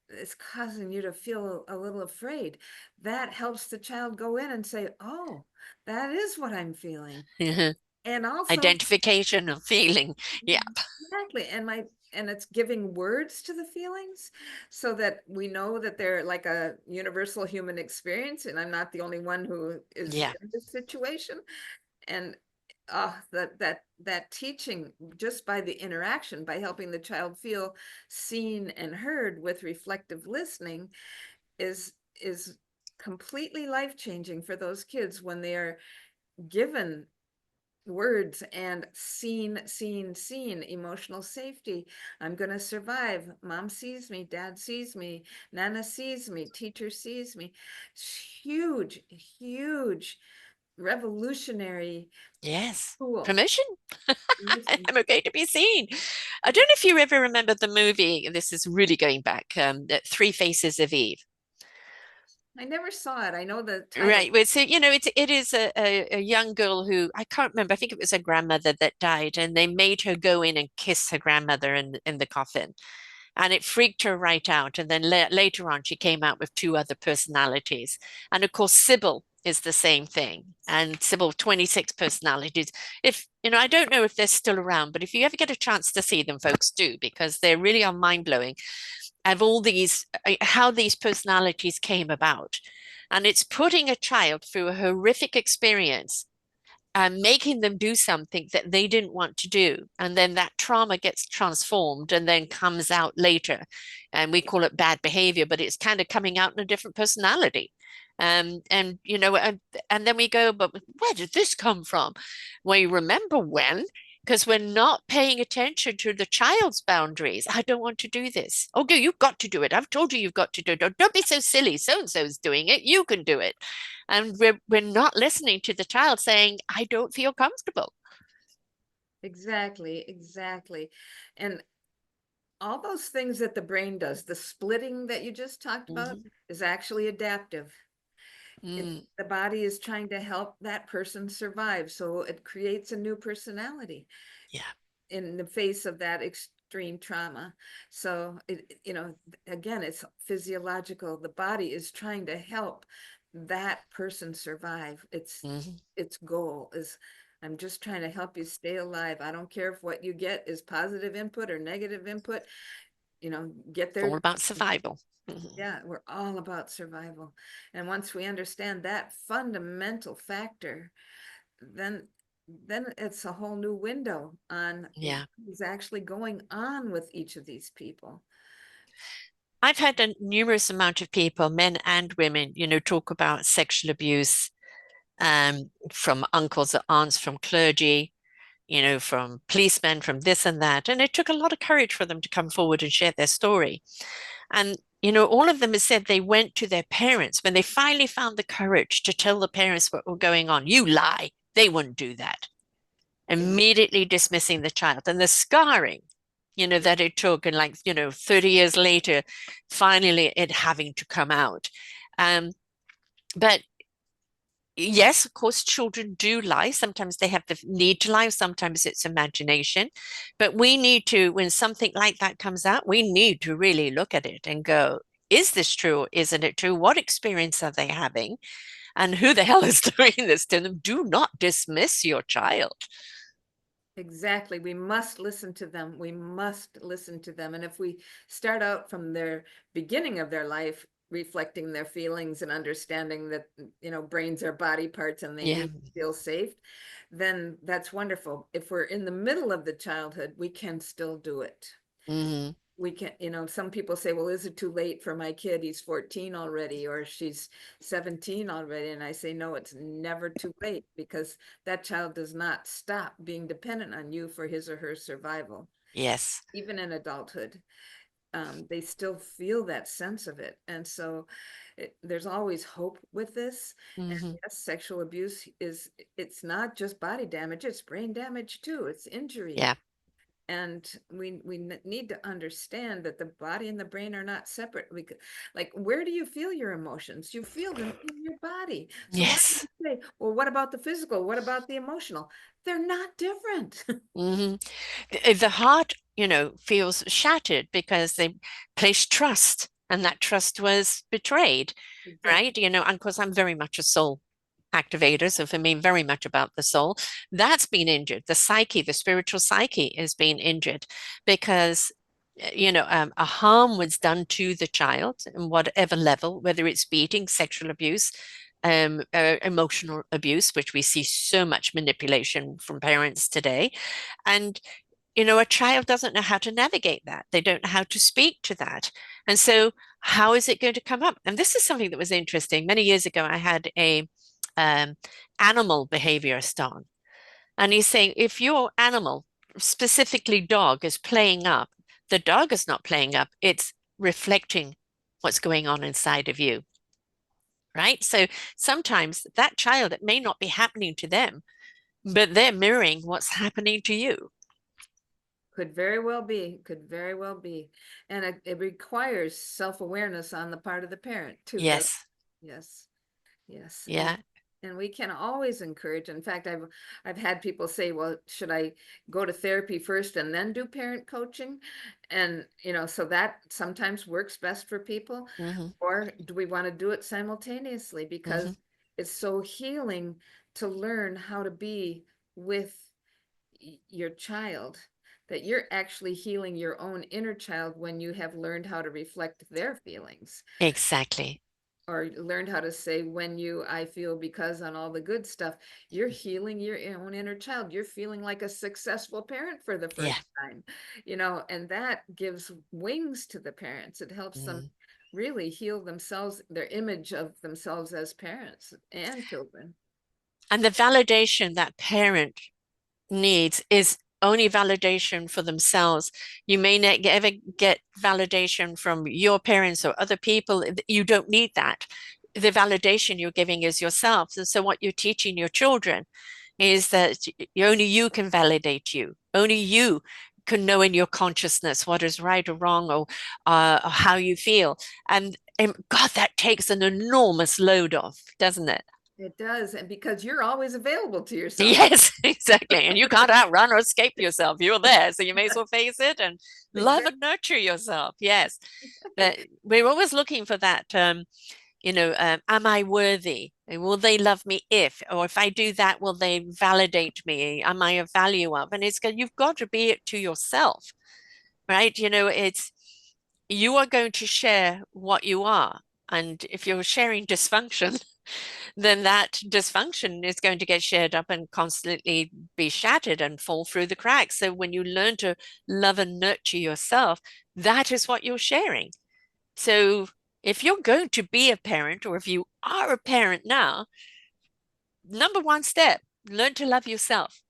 It's causing you to feel a little afraid. That helps the child go in and say, "Oh, that is what I'm feeling." And also, Identification of feeling. Yeah. exactly. And it's giving words to the feelings so that we know that they're like a universal human experience, and I'm not the only one who is Yeah. in this situation. And that teaching just by the interaction, by helping the child feel seen and heard with reflective listening is is completely life-changing for those kids when they are given words and seen emotional safety. I'm going to survive. Mom sees me, dad sees me, Nana sees me, teacher sees me. It's huge, huge, revolutionary Yes. tool. Permission. Listen, I'm okay to be seen. I don't know if you ever remember the movie. This is really going back. Three Faces of Eve. I never saw it. I know the title. Right. Well, so it is a young girl who I can't remember. I think it was her grandmother that died, and they made her go in and kiss her grandmother in the coffin, and it freaked her right out. And then later on, she came out with two other personalities, and of course, Sybil is the same thing, and Sybil 26 personalities. If I don't know if they're still around, but if you ever get a chance to see them, folks do because they really are mind blowing of all these how these personalities came about. And it's putting a child through a horrific experience and making them do something that they didn't want to do. And then that trauma gets transformed and then comes out later. And we call it bad behavior, but it's kind of coming out in a different personality. And then we go, but where did this come from? Well, you remember when? Because we're not paying attention to the child's boundaries. I don't want to do this. Okay, you've got to do it. I've told you you've got to do it. Don't be so silly. So and so's doing it. You can do it. And we're not listening to the child saying, I don't feel comfortable. Exactly, exactly. And all those things that the brain does, the splitting that you just talked about, Mm-hmm. is actually adaptive. It's Mm, the body is trying to help that person survive, so it creates a new personality yeah. in the face of that extreme trauma. So again, it's physiological. The body is trying to help that person survive. Mm-hmm. Its goal is, I'm just trying to help you stay alive. I don't care if what you get is positive input or negative input, get It's all there. about survival. Mm-hmm. Yeah, we're all about survival. And once we understand that fundamental factor, then it's a whole new window on what Yeah. is actually going on with each of these people. I've had a numerous amount of people, men and women, talk about sexual abuse from uncles or aunts, from clergy, from policemen, from this and that. And it took a lot of courage for them to come forward and share their story. And, all of them have said they went to their parents when they finally found the courage to tell the parents what was going on. You lie. They wouldn't do that. Immediately dismissing the child and the scarring, that it took. And 30 years later, finally it having to come out. But yes, of course, children do lie. Sometimes they have the need to lie. Sometimes it's imagination. But we need to, when something like that comes out, we need to really look at it and go, is this true? Isn't it true? What experience are they having? And who the hell is doing this to them? Do not dismiss your child. Exactly. We must listen to them. We must listen to them. And if we start out from their beginning of their life, reflecting their feelings and understanding that, brains are body parts and they Yeah. need to feel safe, then that's wonderful. If we're in the middle of the childhood, we can still do it. Mm-hmm. We can, some people say, well, is it too late for my kid? He's 14 already, or she's 17 already. And I say, no, it's never too late, because that child does not stop being dependent on you for his or her survival. Yes. Even in adulthood, they still feel that sense of it. And so there's always hope with this. And Mm-hmm. yes, sexual abuse it's not just body damage, it's brain damage too. It's injury. Yeah. And we need to understand that the body and the brain are not separate. Like, where do you feel your emotions? You feel them in your body. So why do Yes. you say, well, what about the physical? What about the emotional? They're not different. Hmm. The heart, feels shattered because they placed trust and that trust was betrayed, Exactly. right? And of course, I'm very much a soul activator. So for me, very much about the soul. That's been injured. The psyche, the spiritual psyche is being injured because a harm was done to the child in whatever level, whether it's beating, sexual abuse, emotional abuse, which we see so much manipulation from parents today. And a child doesn't know how to navigate that. They don't know how to speak to that. And so, how is it going to come up? And this is something that was interesting. Many years ago, I had a um, animal behaviorist on, and he's saying if your animal, specifically dog, is playing up, the dog is not playing up, it's reflecting what's going on inside of you, right? So sometimes that child, it may not be happening to them, but they're mirroring what's happening to you. Could very well be, could very well be. And it requires self-awareness on the part of the parent too, does Yes. yes. Yes, Yeah. and we can always encourage. In fact, I've had people say, "Well, should I go to therapy first and then do parent coaching?" And so that sometimes works best for people. Hmm. Or do we want to do it simultaneously? Hmm. Because it's so healing to learn how to be with your child, that you're actually healing your own inner child when you have learned how to reflect their feelings, Exactly. or learned how to say, when you I feel because, on all the good stuff. You're healing your own inner child. You're feeling like a successful parent for the Yeah. first time, and that gives wings to the parents. It helps them Mm. really heal themselves, their image of themselves as parents and children. And the validation that parent needs is only validation for themselves. You may not ever get validation from your parents or other people. You don't need that. The validation you're giving is yourself. And so, what you're teaching your children is that only you can validate you. Only you can know in your consciousness what is right or wrong, or how you feel. And God, that takes an enormous load off, doesn't it? It does, and because you're always available to yourself. Yes, exactly. And you can't outrun or escape yourself. You're there. So you may as well face it and love Exactly. and nurture yourself. Yes. But we're always looking for that, am I worthy? Will they love me if, or if I do that, will they validate me? Am I a value of? And you've got to be it to yourself, right? You are going to share what you are. And if you're sharing dysfunction, then that dysfunction is going to get shared up and constantly be shattered and fall through the cracks. So when you learn to love and nurture yourself, that is what you're sharing. So if you're going to be a parent, or if you are a parent now, number one step, learn to love yourself.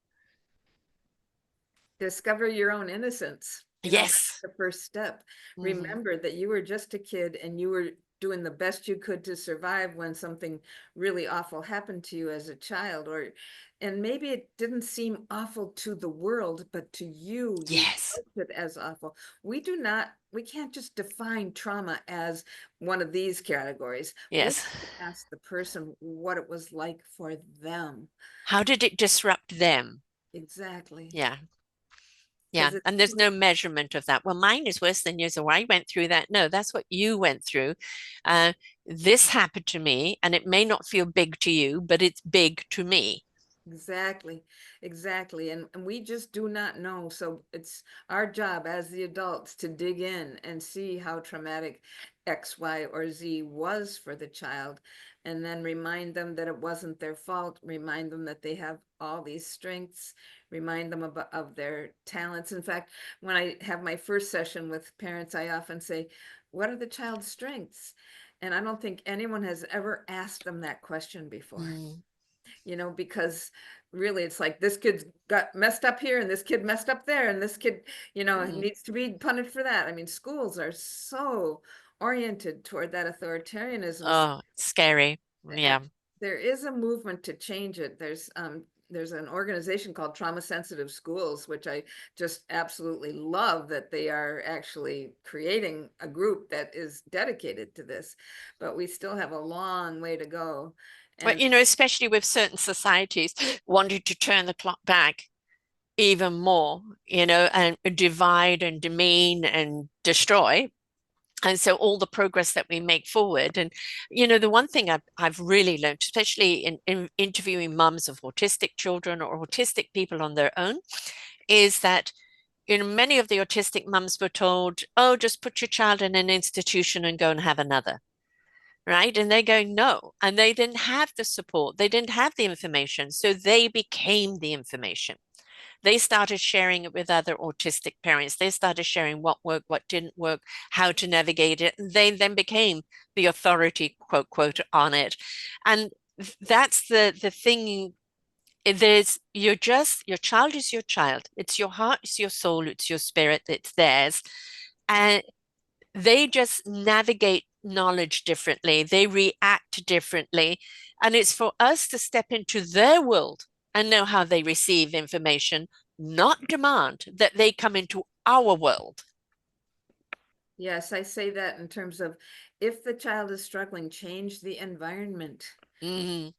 Discover your own innocence. That's Yes. the first step. Hmm. Remember that you were just a kid and you were doing the best you could to survive when something really awful happened to you as a child. And maybe it didn't seem awful to the world, but to you, you Yes. felt it as awful. We can't just define trauma as one of these categories. We Yes. have to ask the person what it was like for them. How did it disrupt them? Exactly. Yeah. Yeah. Because it's And there's no measurement of that. Well, mine is worse than yours. So I went through that. No, that's what you went through. Uh, this happened to me, and it may not feel big to you, but it's big to me. exactly, exactly. And we just do not know. So it's our job as the adults to dig in and see how traumatic X, Y, or Z was for the child, and then remind them that it wasn't their fault, remind them that they have all these strengths, remind them of their talents. In fact, when I have my first session with parents, I often say, what are the child's strengths? And I don't think anyone has ever asked them that question before. Mm. Because really it's like, this kid's got messed up here and this kid messed up there and this kid, Mm. needs to be punished for that. I mean, schools are so oriented toward that authoritarianism. Oh, scary. And Yeah. there is a movement to change it. There's there's an organization called Trauma Sensitive Schools, which I just absolutely love that they are actually creating a group that is dedicated to this, but we still have a long way to go. But, And especially with certain societies wanting to turn the clock back even more, and divide and demean and destroy. And so all the progress that we make forward. And, the one thing I've really learned, especially in interviewing mums of autistic children or autistic people on their own, is that, many of the autistic mums were told, oh, just put your child in an institution and go and have another. Right. And they're going, no. And they didn't have the support. They didn't have the information. So they became the information. They started sharing it with other autistic parents. They started sharing what worked, what didn't work, how to navigate it. And they then became the authority, quote, on it. And that's the thing. Your child is your child. It's your heart, it's your soul, it's your spirit, it's theirs. And they just navigate knowledge differently. They react differently. And it's for us to step into their world and know how they receive information, not demand that they come into our world. yes, I say that in terms of if the child is struggling, change the environment. Mm,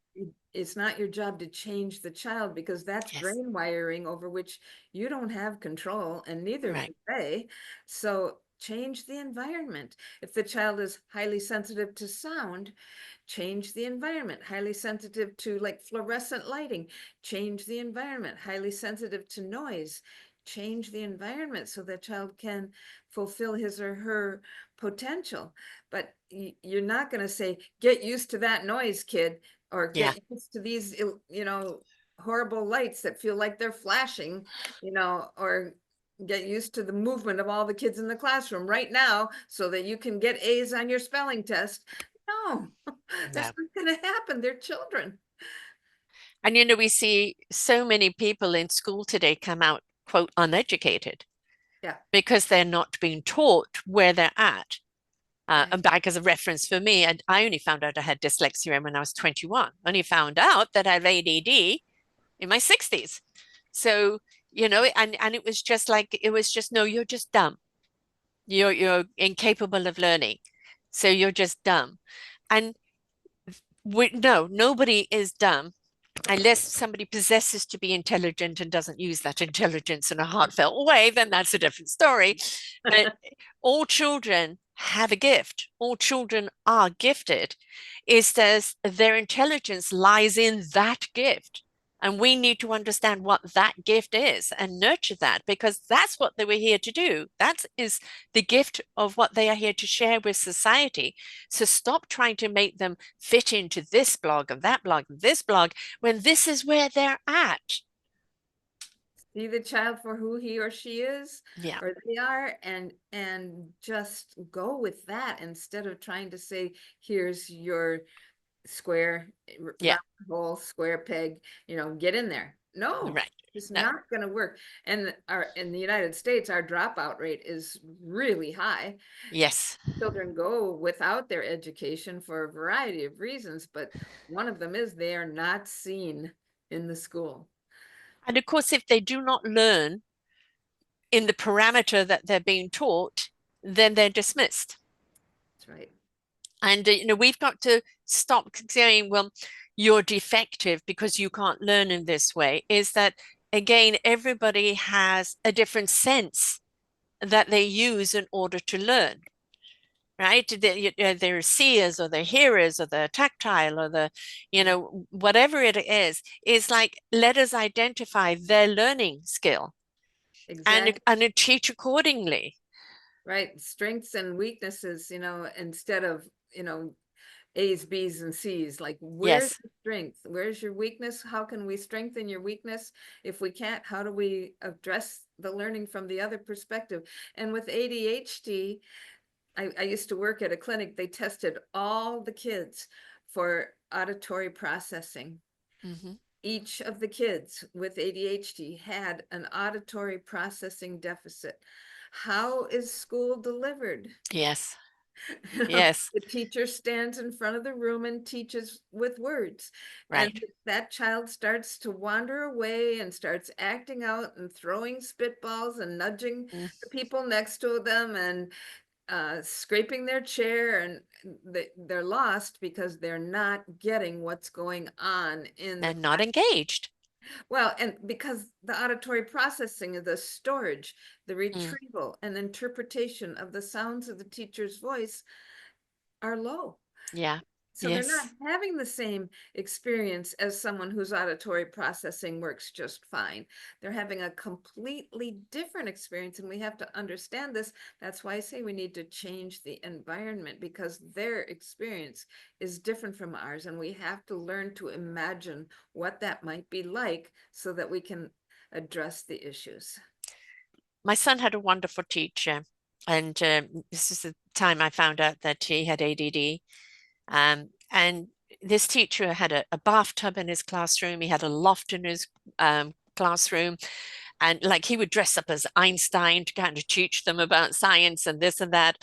It's not your job to change the child because that's yes, brain wiring over which you don't have control and neither do right. they. So change the environment. If the child is highly sensitive to sound, change the environment. Highly sensitive to like fluorescent lighting, change the environment. Highly sensitive to noise, change the environment so the child can fulfill his or her potential. But you're not going to say, get used to that noise, kid, or Yeah, get used to these, horrible lights that feel like they're flashing, or get used to the movement of all the kids in the classroom right now so that you can get A's on your spelling test. No, no. that's not going to happen. They're children. And we see so many people in school today come out, quote, uneducated Yeah, because they're not being taught where they're at. right. And back as a reference for me, I only found out I had dyslexia when I was 21. Only found out that I have ADD in my 60s. So, and it was just like, it was just, no, you're just dumb. You're incapable of learning. So you're just dumb. And no, nobody is dumb unless somebody possesses to be intelligent and doesn't use that intelligence in a heartfelt way, then that's a different story. But all children have a gift. All children are gifted. Is their intelligence lies in that gift. And we need to understand what that gift is and nurture that because that's what they were here to do. That is the gift of what they are here to share with society. So stop trying to make them fit into this blog and that blog and this blog when this is where they're at. See the child for who he or she is Yeah. or they are, and just go with that instead of trying to say, here's your square, Yeah. round hole, square peg, get in there. No, Right. it's No. not going to work. And in the United States, our dropout rate is really high. Yes. Children go without their education for a variety of reasons, but one of them is they are not seen in the school. And of course, if they do not learn in the parameter that they're being taught, then they're dismissed. That's right. And, we've got to stop saying, well, you're defective because you can't learn in this way. Is that, again, everybody has a different sense that they use in order to learn. Right? They're seers or they're hearers or they're tactile or whatever it is like, let us identify their learning skill Exactly. and teach accordingly. Right. Strengths and weaknesses, instead of, A's, B's, and C's. Like, where's Yes. the strength? Where's your weakness? How can we strengthen your weakness? If we can't, how do we address the learning from the other perspective? And with ADHD, I used to work at a clinic. They tested all the kids for auditory processing. Hmm. Each of the kids with ADHD had an auditory processing deficit. How is school delivered? Yes. Yes. The teacher stands in front of the room and teaches with words. And Right. that child starts to wander away and starts acting out and throwing spitballs and nudging Mm. the people next to them and scraping their chair, and they're lost because they're not getting what's going on in They're the not engaged. well, and because the auditory processing of the storage, the Mm. retrieval and interpretation of the sounds of the teacher's voice are low. Yeah. So they're not Yes. having the same experience as someone whose auditory processing works just fine. They're having a completely different experience, and we have to understand this. That's why I say we need to change the environment, because their experience is different from ours, and we have to learn to imagine what that might be like so that we can address the issues. My son had a wonderful teacher, and this is the time I found out that he had ADD. And this teacher had a bathtub in his classroom. He had a loft in his classroom. And like he would dress up as Einstein to kind of teach them about science and this and that.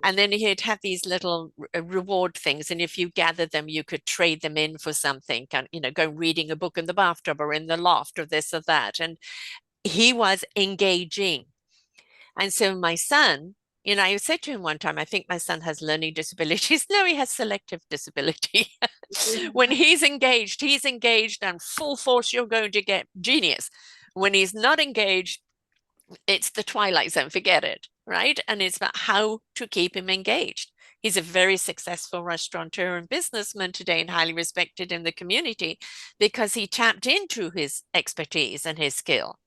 And then he'd have these little reward things. And if you gathered them, you could trade them in for something, and, go reading a book in the bathtub or in the loft or this or that. And he was engaging. And so my son, I said to him one time, I think my son has learning disabilities. No, he has selective disability. When he's engaged and full force, you're going to get genius. When he's not engaged, it's the twilight zone, forget it, right? And it's about how to keep him engaged. He's a very successful restaurateur and businessman today and highly respected in the community because he tapped into his expertise and his skill,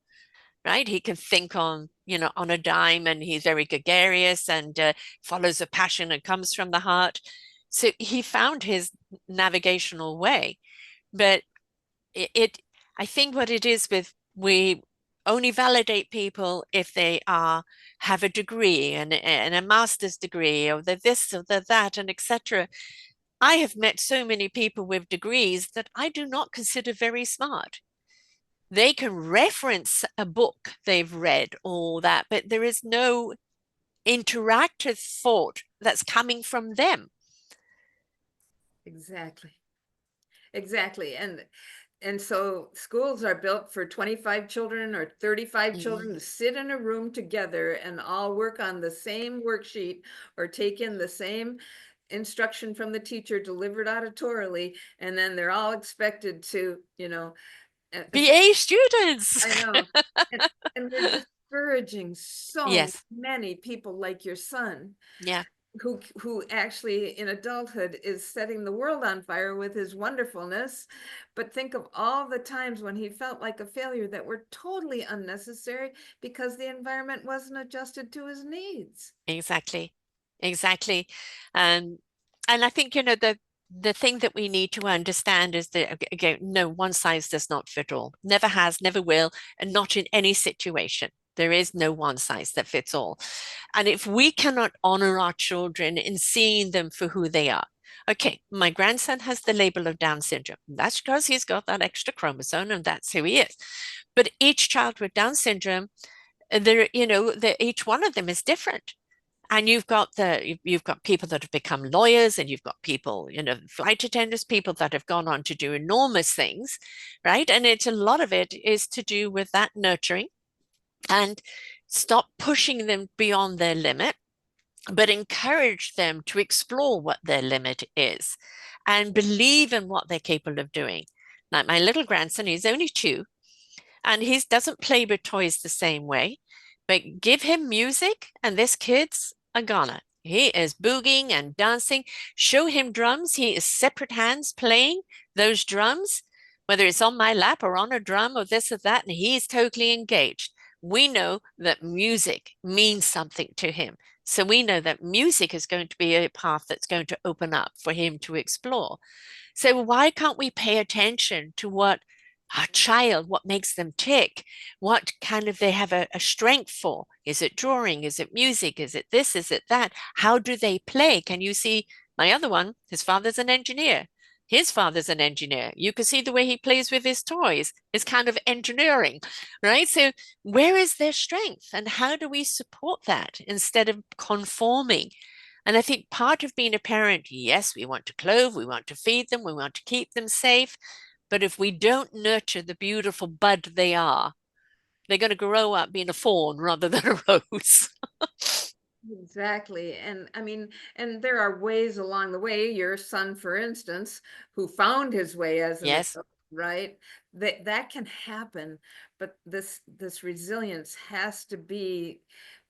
right? He can think on a dime, and he's very gregarious and follows a passion and comes from the heart. So he found his navigational way. But it I think what it is with we only validate people if they have a degree and a master's degree or the this or the that and etc. I have met so many people with degrees that I do not consider very smart. They can reference a book they've read or that, but there is no interactive thought that's coming from them. Exactly. Exactly. And so schools are built for 25 children or 35 Mm. children to sit in a room together and all work on the same worksheet or take in the same instruction from the teacher delivered auditorily, and then they're all expected to, BA students. I know. And, and we're discouraging so Yes. many people like your son Yeah. who actually in adulthood is setting the world on fire with his wonderfulness. But think of all the times when he felt like a failure that were totally unnecessary because the environment wasn't adjusted to his needs. Exactly. Exactly. Um, and I think, the thing that we need to understand is that, again, no, one size does not fit all. Never has, never will, and not in any situation. There is no one size that fits all. And if we cannot honor our children in seeing them for who they are, okay, my grandson has the label of Down syndrome. That's because he's got that extra chromosome and that's who he is. But each child with Down syndrome, each one of them is different. And you've got people that have become lawyers, and you've got people, flight attendants, people that have gone on to do enormous things, right? And it's a lot of it is to do with that nurturing, and stop pushing them beyond their limit, but encourage them to explore what their limit is and believe in what they're capable of doing. Like my little grandson, he's only 2, and he doesn't play with toys the same way, but give him music and this kid's a goner. He is boogieing and dancing. Show him drums. He is separate hands playing those drums, whether it's on my lap or on a drum or this or that, and he's totally engaged. We know that music means something to him. So we know that music is going to be a path that's going to open up for him to explore. So why can't we pay attention to what a child, what makes them tick, what kind of they have a strength for? Is it drawing? Is it music? Is it this? Is it that? How do they play? Can you see my other one? His father's an engineer. His father's an engineer. You can see the way he plays with his toys. It's kind of engineering, right? So where is their strength and how do we support that instead of conforming? And I think part of being a parent, yes, we want to clothe, we want to feed them, we want to keep them safe. But if we don't nurture the beautiful bud they are, they're going to grow up being a thorn rather than a rose. Exactly. And I mean, and there are ways along the way. Your son, for instance, who found his way as an Yes. adult, right? That can happen, but this resilience has to be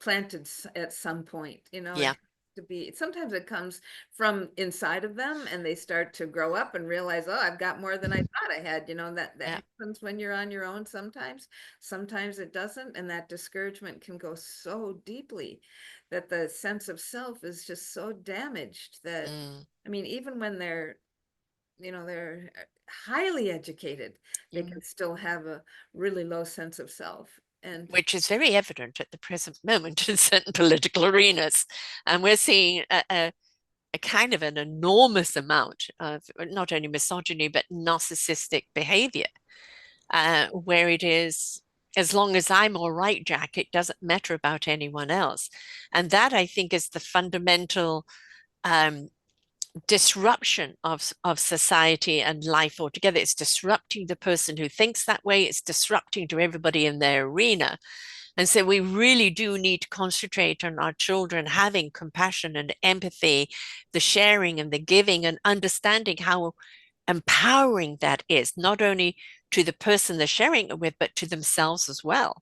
planted at some point. It Yeah. has to be. Sometimes it comes from inside of them, and they start to grow up and realize, oh, I've got more than I thought I had. That Yeah. happens when you're on your own sometimes. Sometimes it doesn't, and that discouragement can go so deeply that the sense of self is just so damaged that, Mm. I mean, even when they're highly educated, they Mm. can still have a really low sense of self. And Which is very evident at the present moment in certain political arenas. And we're seeing a kind of an enormous amount of not only misogyny, but narcissistic behavior, where it is, as long as I'm all right, Jack, it doesn't matter about anyone else. And that, I think, is the fundamental um, disruption of society and life altogether. It's disrupting the person who thinks that way. It's disrupting to everybody in their arena. And so we really do need to concentrate on our children having compassion and empathy, the sharing and the giving, and understanding how empowering that is, not only to the person they're sharing it with, but to themselves as well.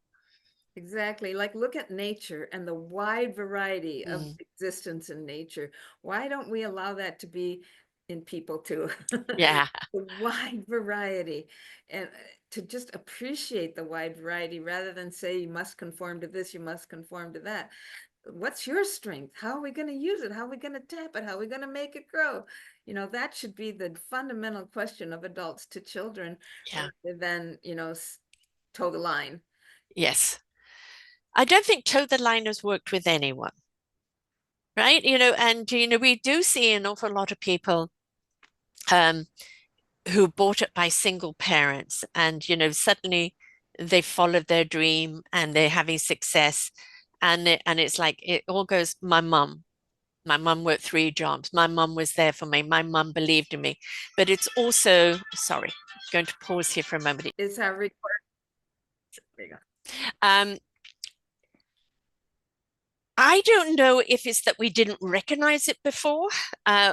exactly. Like, look at nature and the wide variety of Mm. existence in nature. Why don't we allow that to be in people too? Yeah. The wide variety, and to just appreciate the wide variety rather than say you must conform to this, you must conform to that. What's your strength? How are we going to use it? How are we going to tap it? How are we going to make it grow? That should be the fundamental question of adults to children Yeah. rather than, toe the line. Yes. I don't think toe the line has worked with anyone, right? And we do see an awful lot of people um, who bought it by single parents, and suddenly they followed their dream and they're having success, and it's like it all goes, my mum worked three jobs, my mum was there for me, my mum believed in me. But it's also, sorry, I'm going to pause here for a moment. Is our record. There you go. um I don't know if it's that we didn't recognize it before,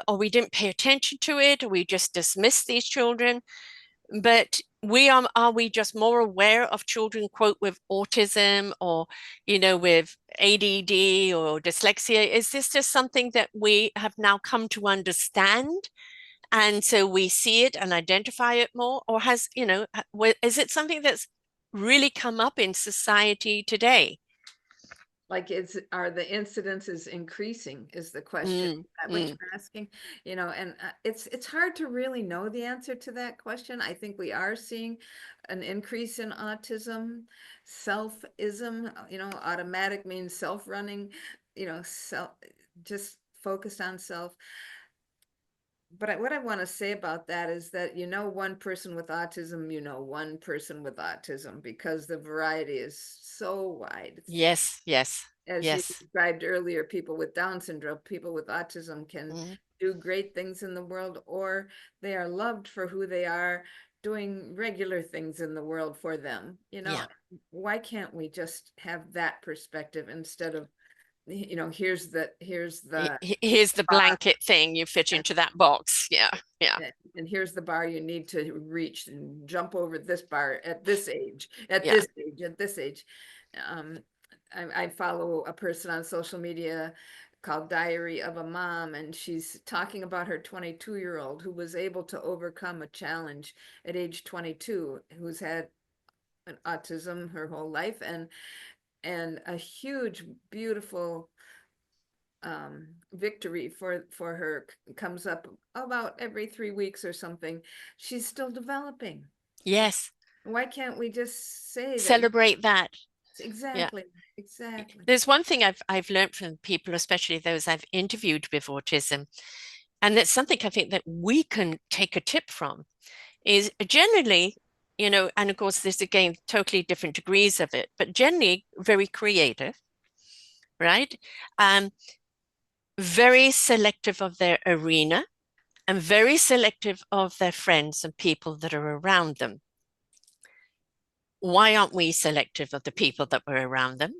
or we didn't pay attention to it, or we just dismissed these children. But are we just more aware of children, quote, with autism, or with ADD or dyslexia? Is this just something that we have now come to understand, and so we see it and identify it more? Or is it something that's really come up in society today? Like, are the incidences increasing is the question. Mm, Is that what mm, you're asking? And it's hard to really know the answer to that question. I think we are seeing an increase in autism, selfism. Automatic means self-running, self, just focused on self. But what I want to say about that is that one person with autism, one person with autism, because the variety is so wide. yes, yes, As you yes. described earlier, people with Down syndrome, people with autism can Mm, do great things in the world, or they are loved for who they are, doing regular things in the world for them. yeah. Why can't we just have that perspective instead of, here's the Here's the bar, blanket thing you fit into that box. Yeah, yeah, and here's the bar you need to reach and jump over this bar at this age, at yeah. this age, at this age. Um, I follow a person on social media called Diary of a Mom, and she's talking about her 22-year-old who was able to overcome a challenge at age 22, who's had an autism her whole life, and a huge, beautiful victory for her comes up about every 3 weeks or something. She's still developing. Yes. Why can't we just say that? Celebrate that. Yeah. Exactly, exactly. There's one thing I've learned from people, especially those I've interviewed with autism, and that's something I think that we can take a tip from, is generally, and of course there's again totally different degrees of it, but generally very creative, right? Um, very selective of their arena and very selective of their friends and people that are around them. Why aren't we selective of the people that were around them?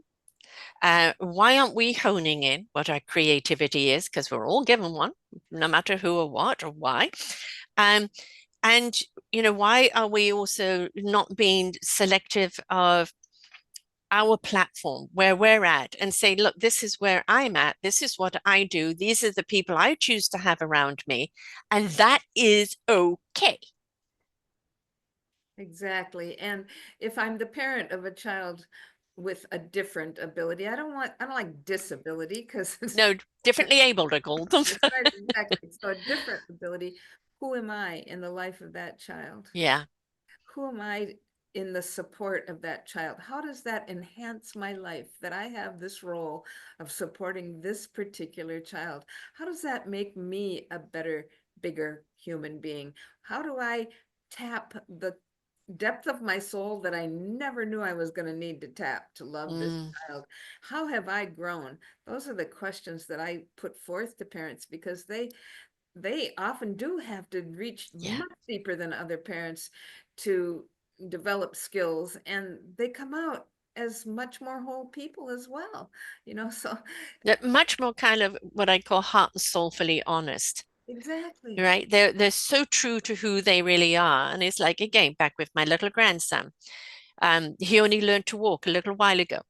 Why aren't we honing in what our creativity is? Because we're all given one, no matter who or what or why. Um, and, why are we also not being selective of our platform where we're at and say, look, this is where I'm at. This is what I do. These are the people I choose to have around me. And that is okay. Exactly. And if I'm the parent of a child with a different ability, I don't like disability because it's No, differently able to call them. that's right, exactly. So a different ability. Who am I in the life of that child? Yeah. Who am I in the support of that child? How does that enhance my life that I have this role of supporting this particular child? How does that make me a better, bigger human being? How do I tap the depth of my soul that I never knew I was going to need to tap to love this Mm, child? How have I grown? Those are the questions that I put forth to parents because they often do have to reach yeah. much deeper than other parents to develop skills, and they come out as much more whole people as well, so Much more kind of what I call heart and soulfully honest. exactly. Right? They're so true to who they really are. And it's like again, back with my little grandson. He only learned to walk a little while ago.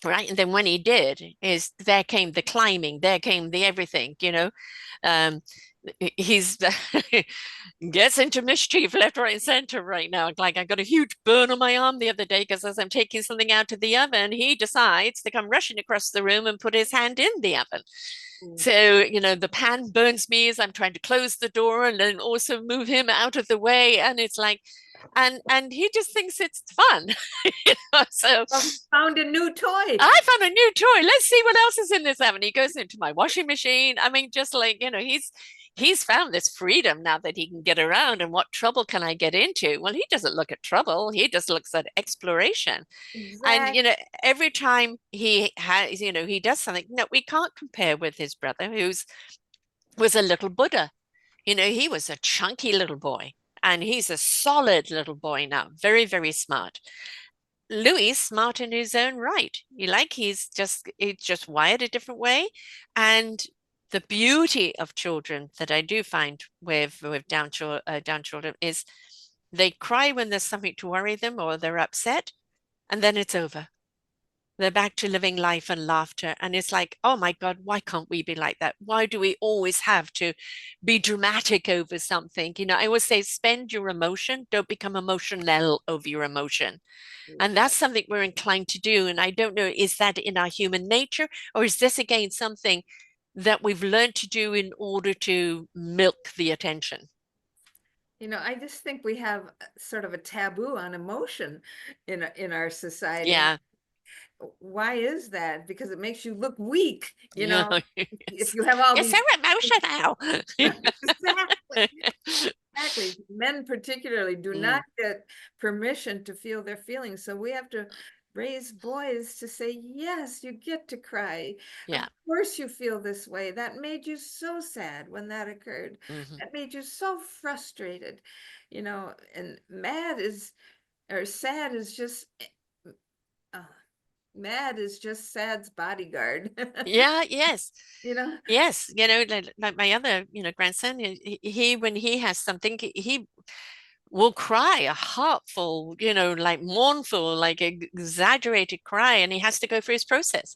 Right. And then when he did, is there came the climbing, there came the everything. Um, he's gets into mischief left, right, and center right now. Like I got a huge burn on my arm the other day because as I'm taking something out of the oven, he decides to come rushing across the room and put his hand in the oven. Mm. So, the pan burns me as I'm trying to close the door and then also move him out of the way. And it's like, and he just thinks it's fun. So Well, found a new toy. I found a new toy. Let's see what else is in this oven. He goes into my washing machine. I mean, just like, he's found this freedom now that he can get around. And what trouble can I get into? Well, he doesn't look at trouble. He just looks at exploration. And Exact. every time he has, he does something. No, we can't compare with his brother, who's was a little Buddha. He was a chunky little boy, and he's a solid little boy now. Very, very smart. Louis smart in his own right. He's just wired a different way. And the beauty of children that I do find with down children is they cry when there's something to worry them or they're upset, and then it's over. They're back to living life and laughter. And it's like, oh my God, why can't we be like that? Why do we always have to be dramatic over something? I always say, spend your emotion, don't become emotional over your emotion. And that's something we're inclined to do. And I don't know, is that in our human nature, or is this again something that we've learned to do in order to milk the attention? I just think we have sort of a taboo on emotion in our society. And Yeah. why is that? Because it makes you look weak, Yeah. if Yes. you have all You're so these. emotional. Exactly. Exactly. Men particularly do not Mm, get permission to feel their feelings. So we have to raise boys to say, yes, you get to cry. Of yeah. course you feel this way. That made you so sad when that occurred. Hmm. That made you so frustrated, and or sad is just, uh, mad is just sad's bodyguard. Yeah, yes. you know? Yes, like my other, grandson, when he has something, he will cry a heartful, like mournful, like exaggerated cry, and he has to go through his process.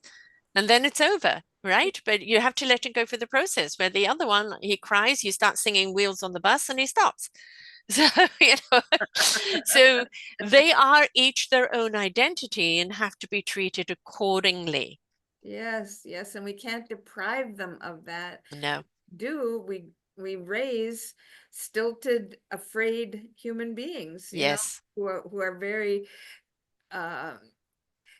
And then it's over, right? But you have to let him go through the process. Where the other one, he cries, you start singing Wheels on the Bus, and he stops. So, so they are each their own identity and have to be treated accordingly. Yes, yes, and we can't deprive them of that. No, Do we raise stilted, afraid human beings, yes, who are very uh,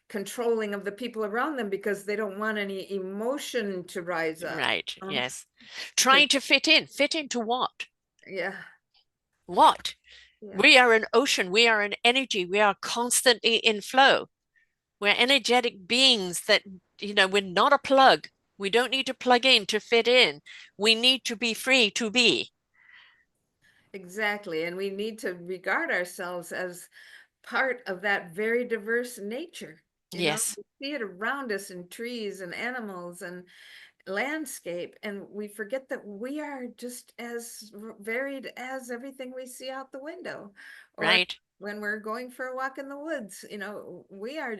controlling of the people around them because they don't want any emotion to rise up. right, Um, yes. because Trying to fit into what? yeah, What? yeah, We are an ocean, we are an energy, we are constantly in flow. We're energetic beings that, we're not a plug. We don't need to plug in to fit in. We need to be free to be. Exactly. And we need to regard ourselves as part of that very diverse nature. You know, Yes, we see it around us in trees and animals and landscape, and we forget that we are just as varied as everything we see out the window. Or right. when we're going for a walk in the woods, you know, we are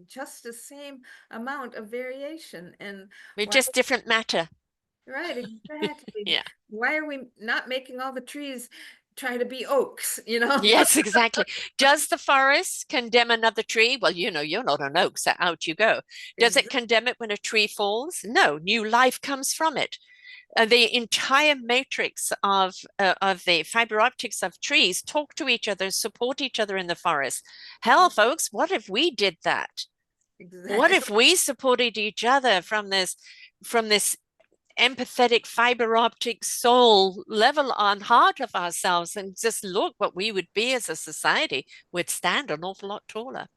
just the same amount of variation. And We're why, just different matter. right, exactly. Yeah. Why are we not making all the trees try to be oaks, you know? Yes, exactly. Does the forest condemn another tree? Well, you're not an oak, so out you go. Does it Exactly. condemn it when a tree falls? No, new life comes from it. The entire matrix of the fiber optics of trees talk to each other, support each other in the forest. Hell, folks, what if we did that? What Exactly. if we supported each other from this empathetic fiber optic soul level on heart of ourselves and just look what we would be as a society would stand an awful lot taller.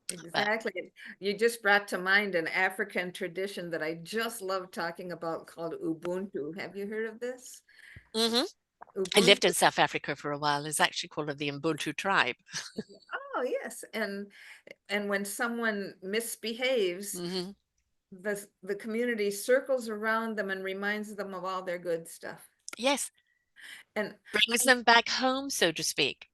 But Exactly. You just brought to mind an African tradition that I just love talking about called Ubuntu. Have you heard of this? mhm. I lived Ubuntu. in South Africa for a while. It's actually called the Ubuntu tribe. Oh, yes. And when someone misbehaves, Hmm. the community circles around them and reminds them of all their good stuff. Yes, And brings them back home, so to speak.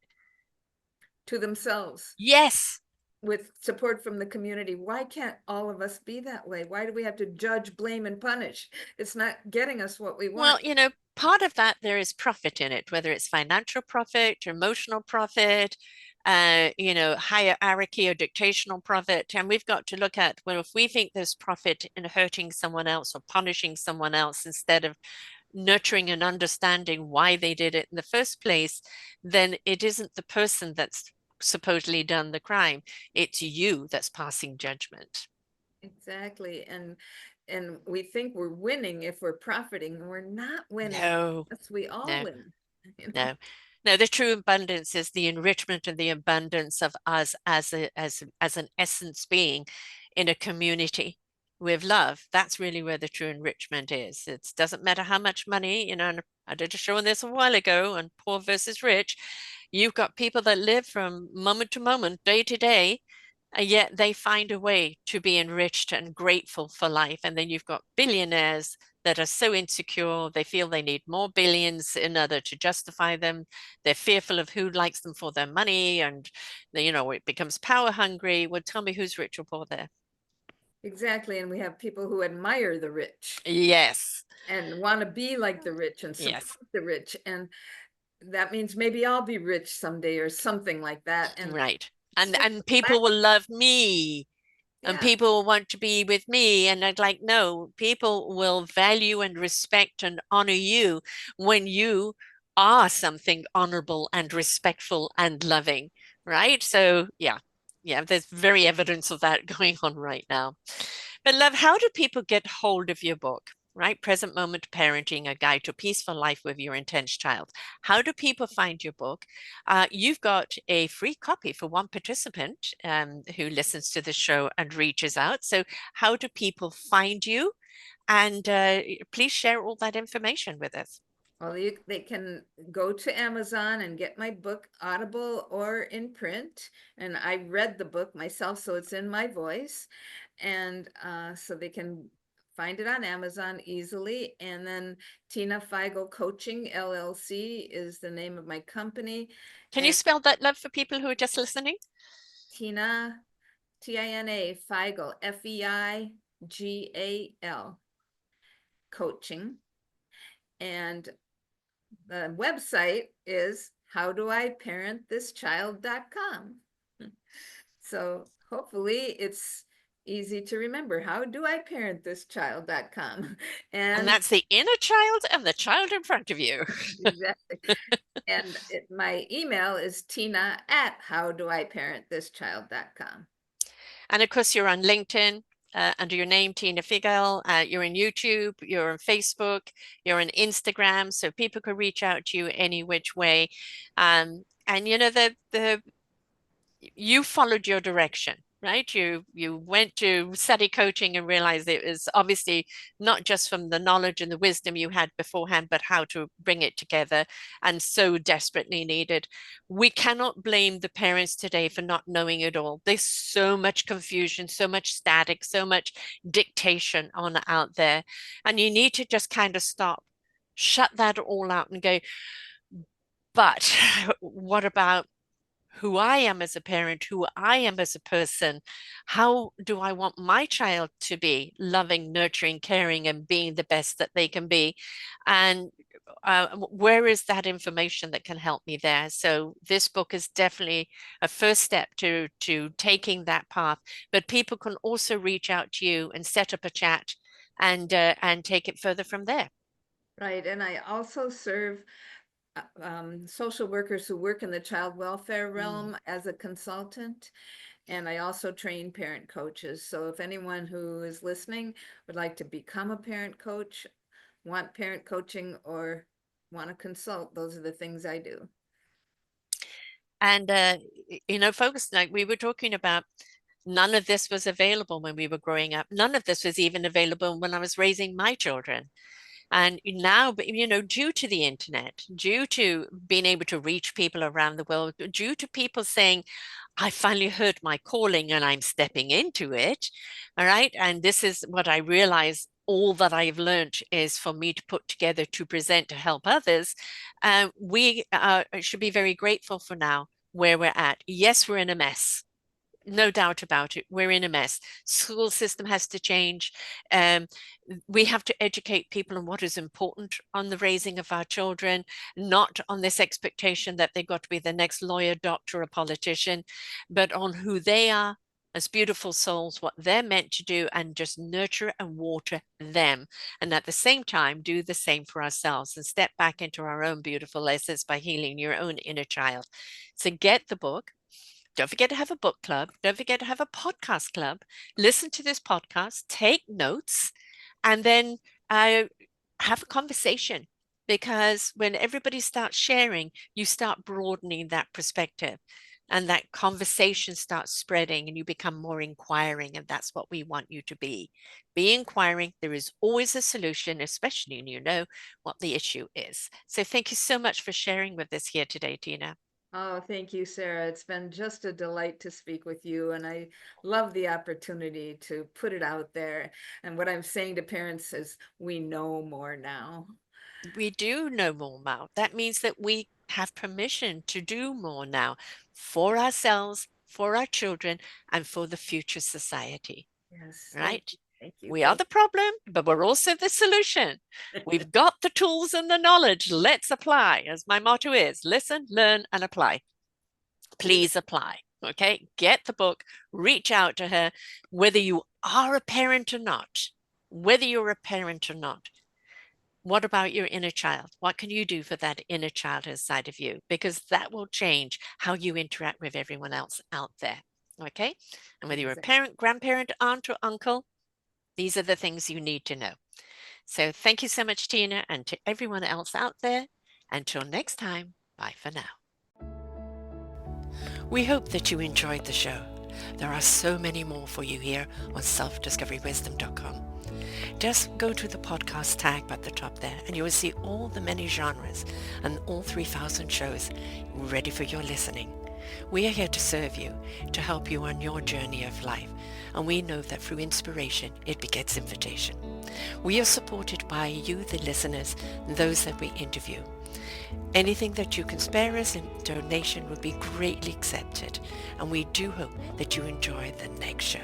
to themselves Yes. with support from the community. Why can't all of us be that way? Why do we have to judge, blame, and punish? It's not getting us what we want. Well, part of that there is profit in it, whether it's financial profit, emotional profit, hierarchy or dictational profit. And we've got to look at, well, if we think there's profit in hurting someone else or punishing someone else instead of nurturing and understanding why they did it in the first place, then it isn't the person that's supposedly done the crime. It's you that's passing judgment. Exactly. And we think we're winning if we're profiting. We're not winning. No, Yes, we all no. win. You know? No, no, the true abundance is the enrichment and the abundance of us as an essence being in a community with love. That's really where the true enrichment is. It doesn't matter how much money, and I did a show on this a while ago on poor versus rich. You've got people that live from moment to moment, day to day, and yet they find a way to be enriched and grateful for life. And then you've got billionaires that are so insecure, they feel they need more billions in order to justify them. They're fearful of who likes them for their money, and it becomes power hungry. Well, tell me who's rich or poor there? Exactly. And we have people who admire the rich Yes, and want to be like the rich and yes, support the rich. And that means maybe I'll be rich someday or something like that. And right. it's And just and people will love me, and yeah, people will want to be with me. And I'd like, no, people will value and respect and honor you when you are something honorable and respectful and loving, right? So, yeah, yeah, there's very evidence of that going on right now. But, love, how do people get hold of your book? Right? Present Moment Parenting, a guide to a peaceful life with your intense child. How do people find your book? You've got a free copy for one participant who listens to the show and reaches out. So, how do people find you? And please share all that information with us. well, they can go to Amazon and get my book, Audible or in print. And I read the book myself, so it's in my voice. And so they can find it on Amazon easily. And then Tina Feigal Coaching LLC is the name of my company. Can you And spell that, love, for people who are just listening? Tina, Tina Feigal, Feigal Coaching. And the website is howdoiparentthischild.com. So hopefully it's easy to remember. Howdoiparentthischild.com. And And that's the inner child and the child in front of you. exactly. And my email is Tina at howdoiparentthischild.com. And of course, you're on LinkedIn under your name, Tina Feigal. You're in YouTube, you're on Facebook, you're on Instagram, so people could reach out to you any which way. And you followed your direction. right? You went to study coaching and realized it was obviously not just from the knowledge and the wisdom you had beforehand, but how to bring it together, and so desperately needed. We cannot blame the parents today for not knowing it all. There's so much confusion, so much static, so much dictation on out there, and you need to just kind of stop, shut that all out and go, but what about who I am as a parent, who I am as a person? How do I want my child to be loving, nurturing, caring, and being the best that they can be? And where is that information that can help me there? So this book is definitely a first step to taking that path. But people can also reach out to you and set up a chat and take it further from there. Right. And I also serve social workers who work in the child welfare Mm. realm as a consultant. And I also train parent coaches. So if anyone who is listening would like to become a parent coach, want parent coaching, or want to consult, those are the things I do. And folks, like we were talking about, none of this was available when we were growing up. None of this was even available when I was raising my children. And now, due to the internet, due to being able to reach people around the world, due to people saying, I finally heard my calling and I'm stepping into it. All right. And this is what I realize, all that I've learned is for me to put together, to present, to help others. We should be very grateful for now where we're at. Yes, we're in a mess. No doubt about it. We're in a mess. School system has to change. Um, we have to educate people on what is important on the raising of our children, not on this expectation that they've got to be the next lawyer, doctor, or politician, but on who they are as beautiful souls, what they're meant to do, and just nurture and water them. And at the same time, do the same for ourselves and step back into our own beautiful essence by healing your own inner child. So get the book. Don't forget to have a book club. Don't forget to have a podcast club. Listen to this podcast, take notes, and then have a conversation. Because when everybody starts sharing, you start broadening that perspective, and that conversation starts spreading, and you become more inquiring. And that's what we want you to be. Be inquiring. There is always a solution, especially when you know what the issue is. So thank you so much for sharing with us here today, Tina. Oh, thank you, Sarah. It's been just a delight to speak with you, and I love the opportunity to put it out there. And what I'm saying to parents is, we know more now. We do know more now. That means that we have permission to do more now for ourselves, for our children, and for the future society, Yes, thank right? you, thank you, We are thank the problem, but we're also the solution. you. We've got the tools and the knowledge. Let's apply, as my motto is: listen, learn, and apply. Please apply. Okay, get the book, reach out to her, whether you are a parent or not, whether you're a parent or not. What about your inner child? What can you do for that inner child inside of you? Because that will change how you interact with everyone else out there. Okay. And whether you're a Exactly. parent, grandparent, aunt, or uncle, these are the things you need to know. So thank you so much, Tina, and to everyone else out there. Until next time, bye for now. We hope that you enjoyed the show. There are so many more for you here on selfdiscoverywisdom.com. Just go to the podcast tag at the top there and you will see all the many genres and all 3,000 shows ready for your listening. We are here to serve you, to help you on your journey of life, and we know that through inspiration it begets invitation. We are supported by you, the listeners, and those that we interview. Anything that you can spare us in donation would be greatly accepted, and we do hope that you enjoy the next show.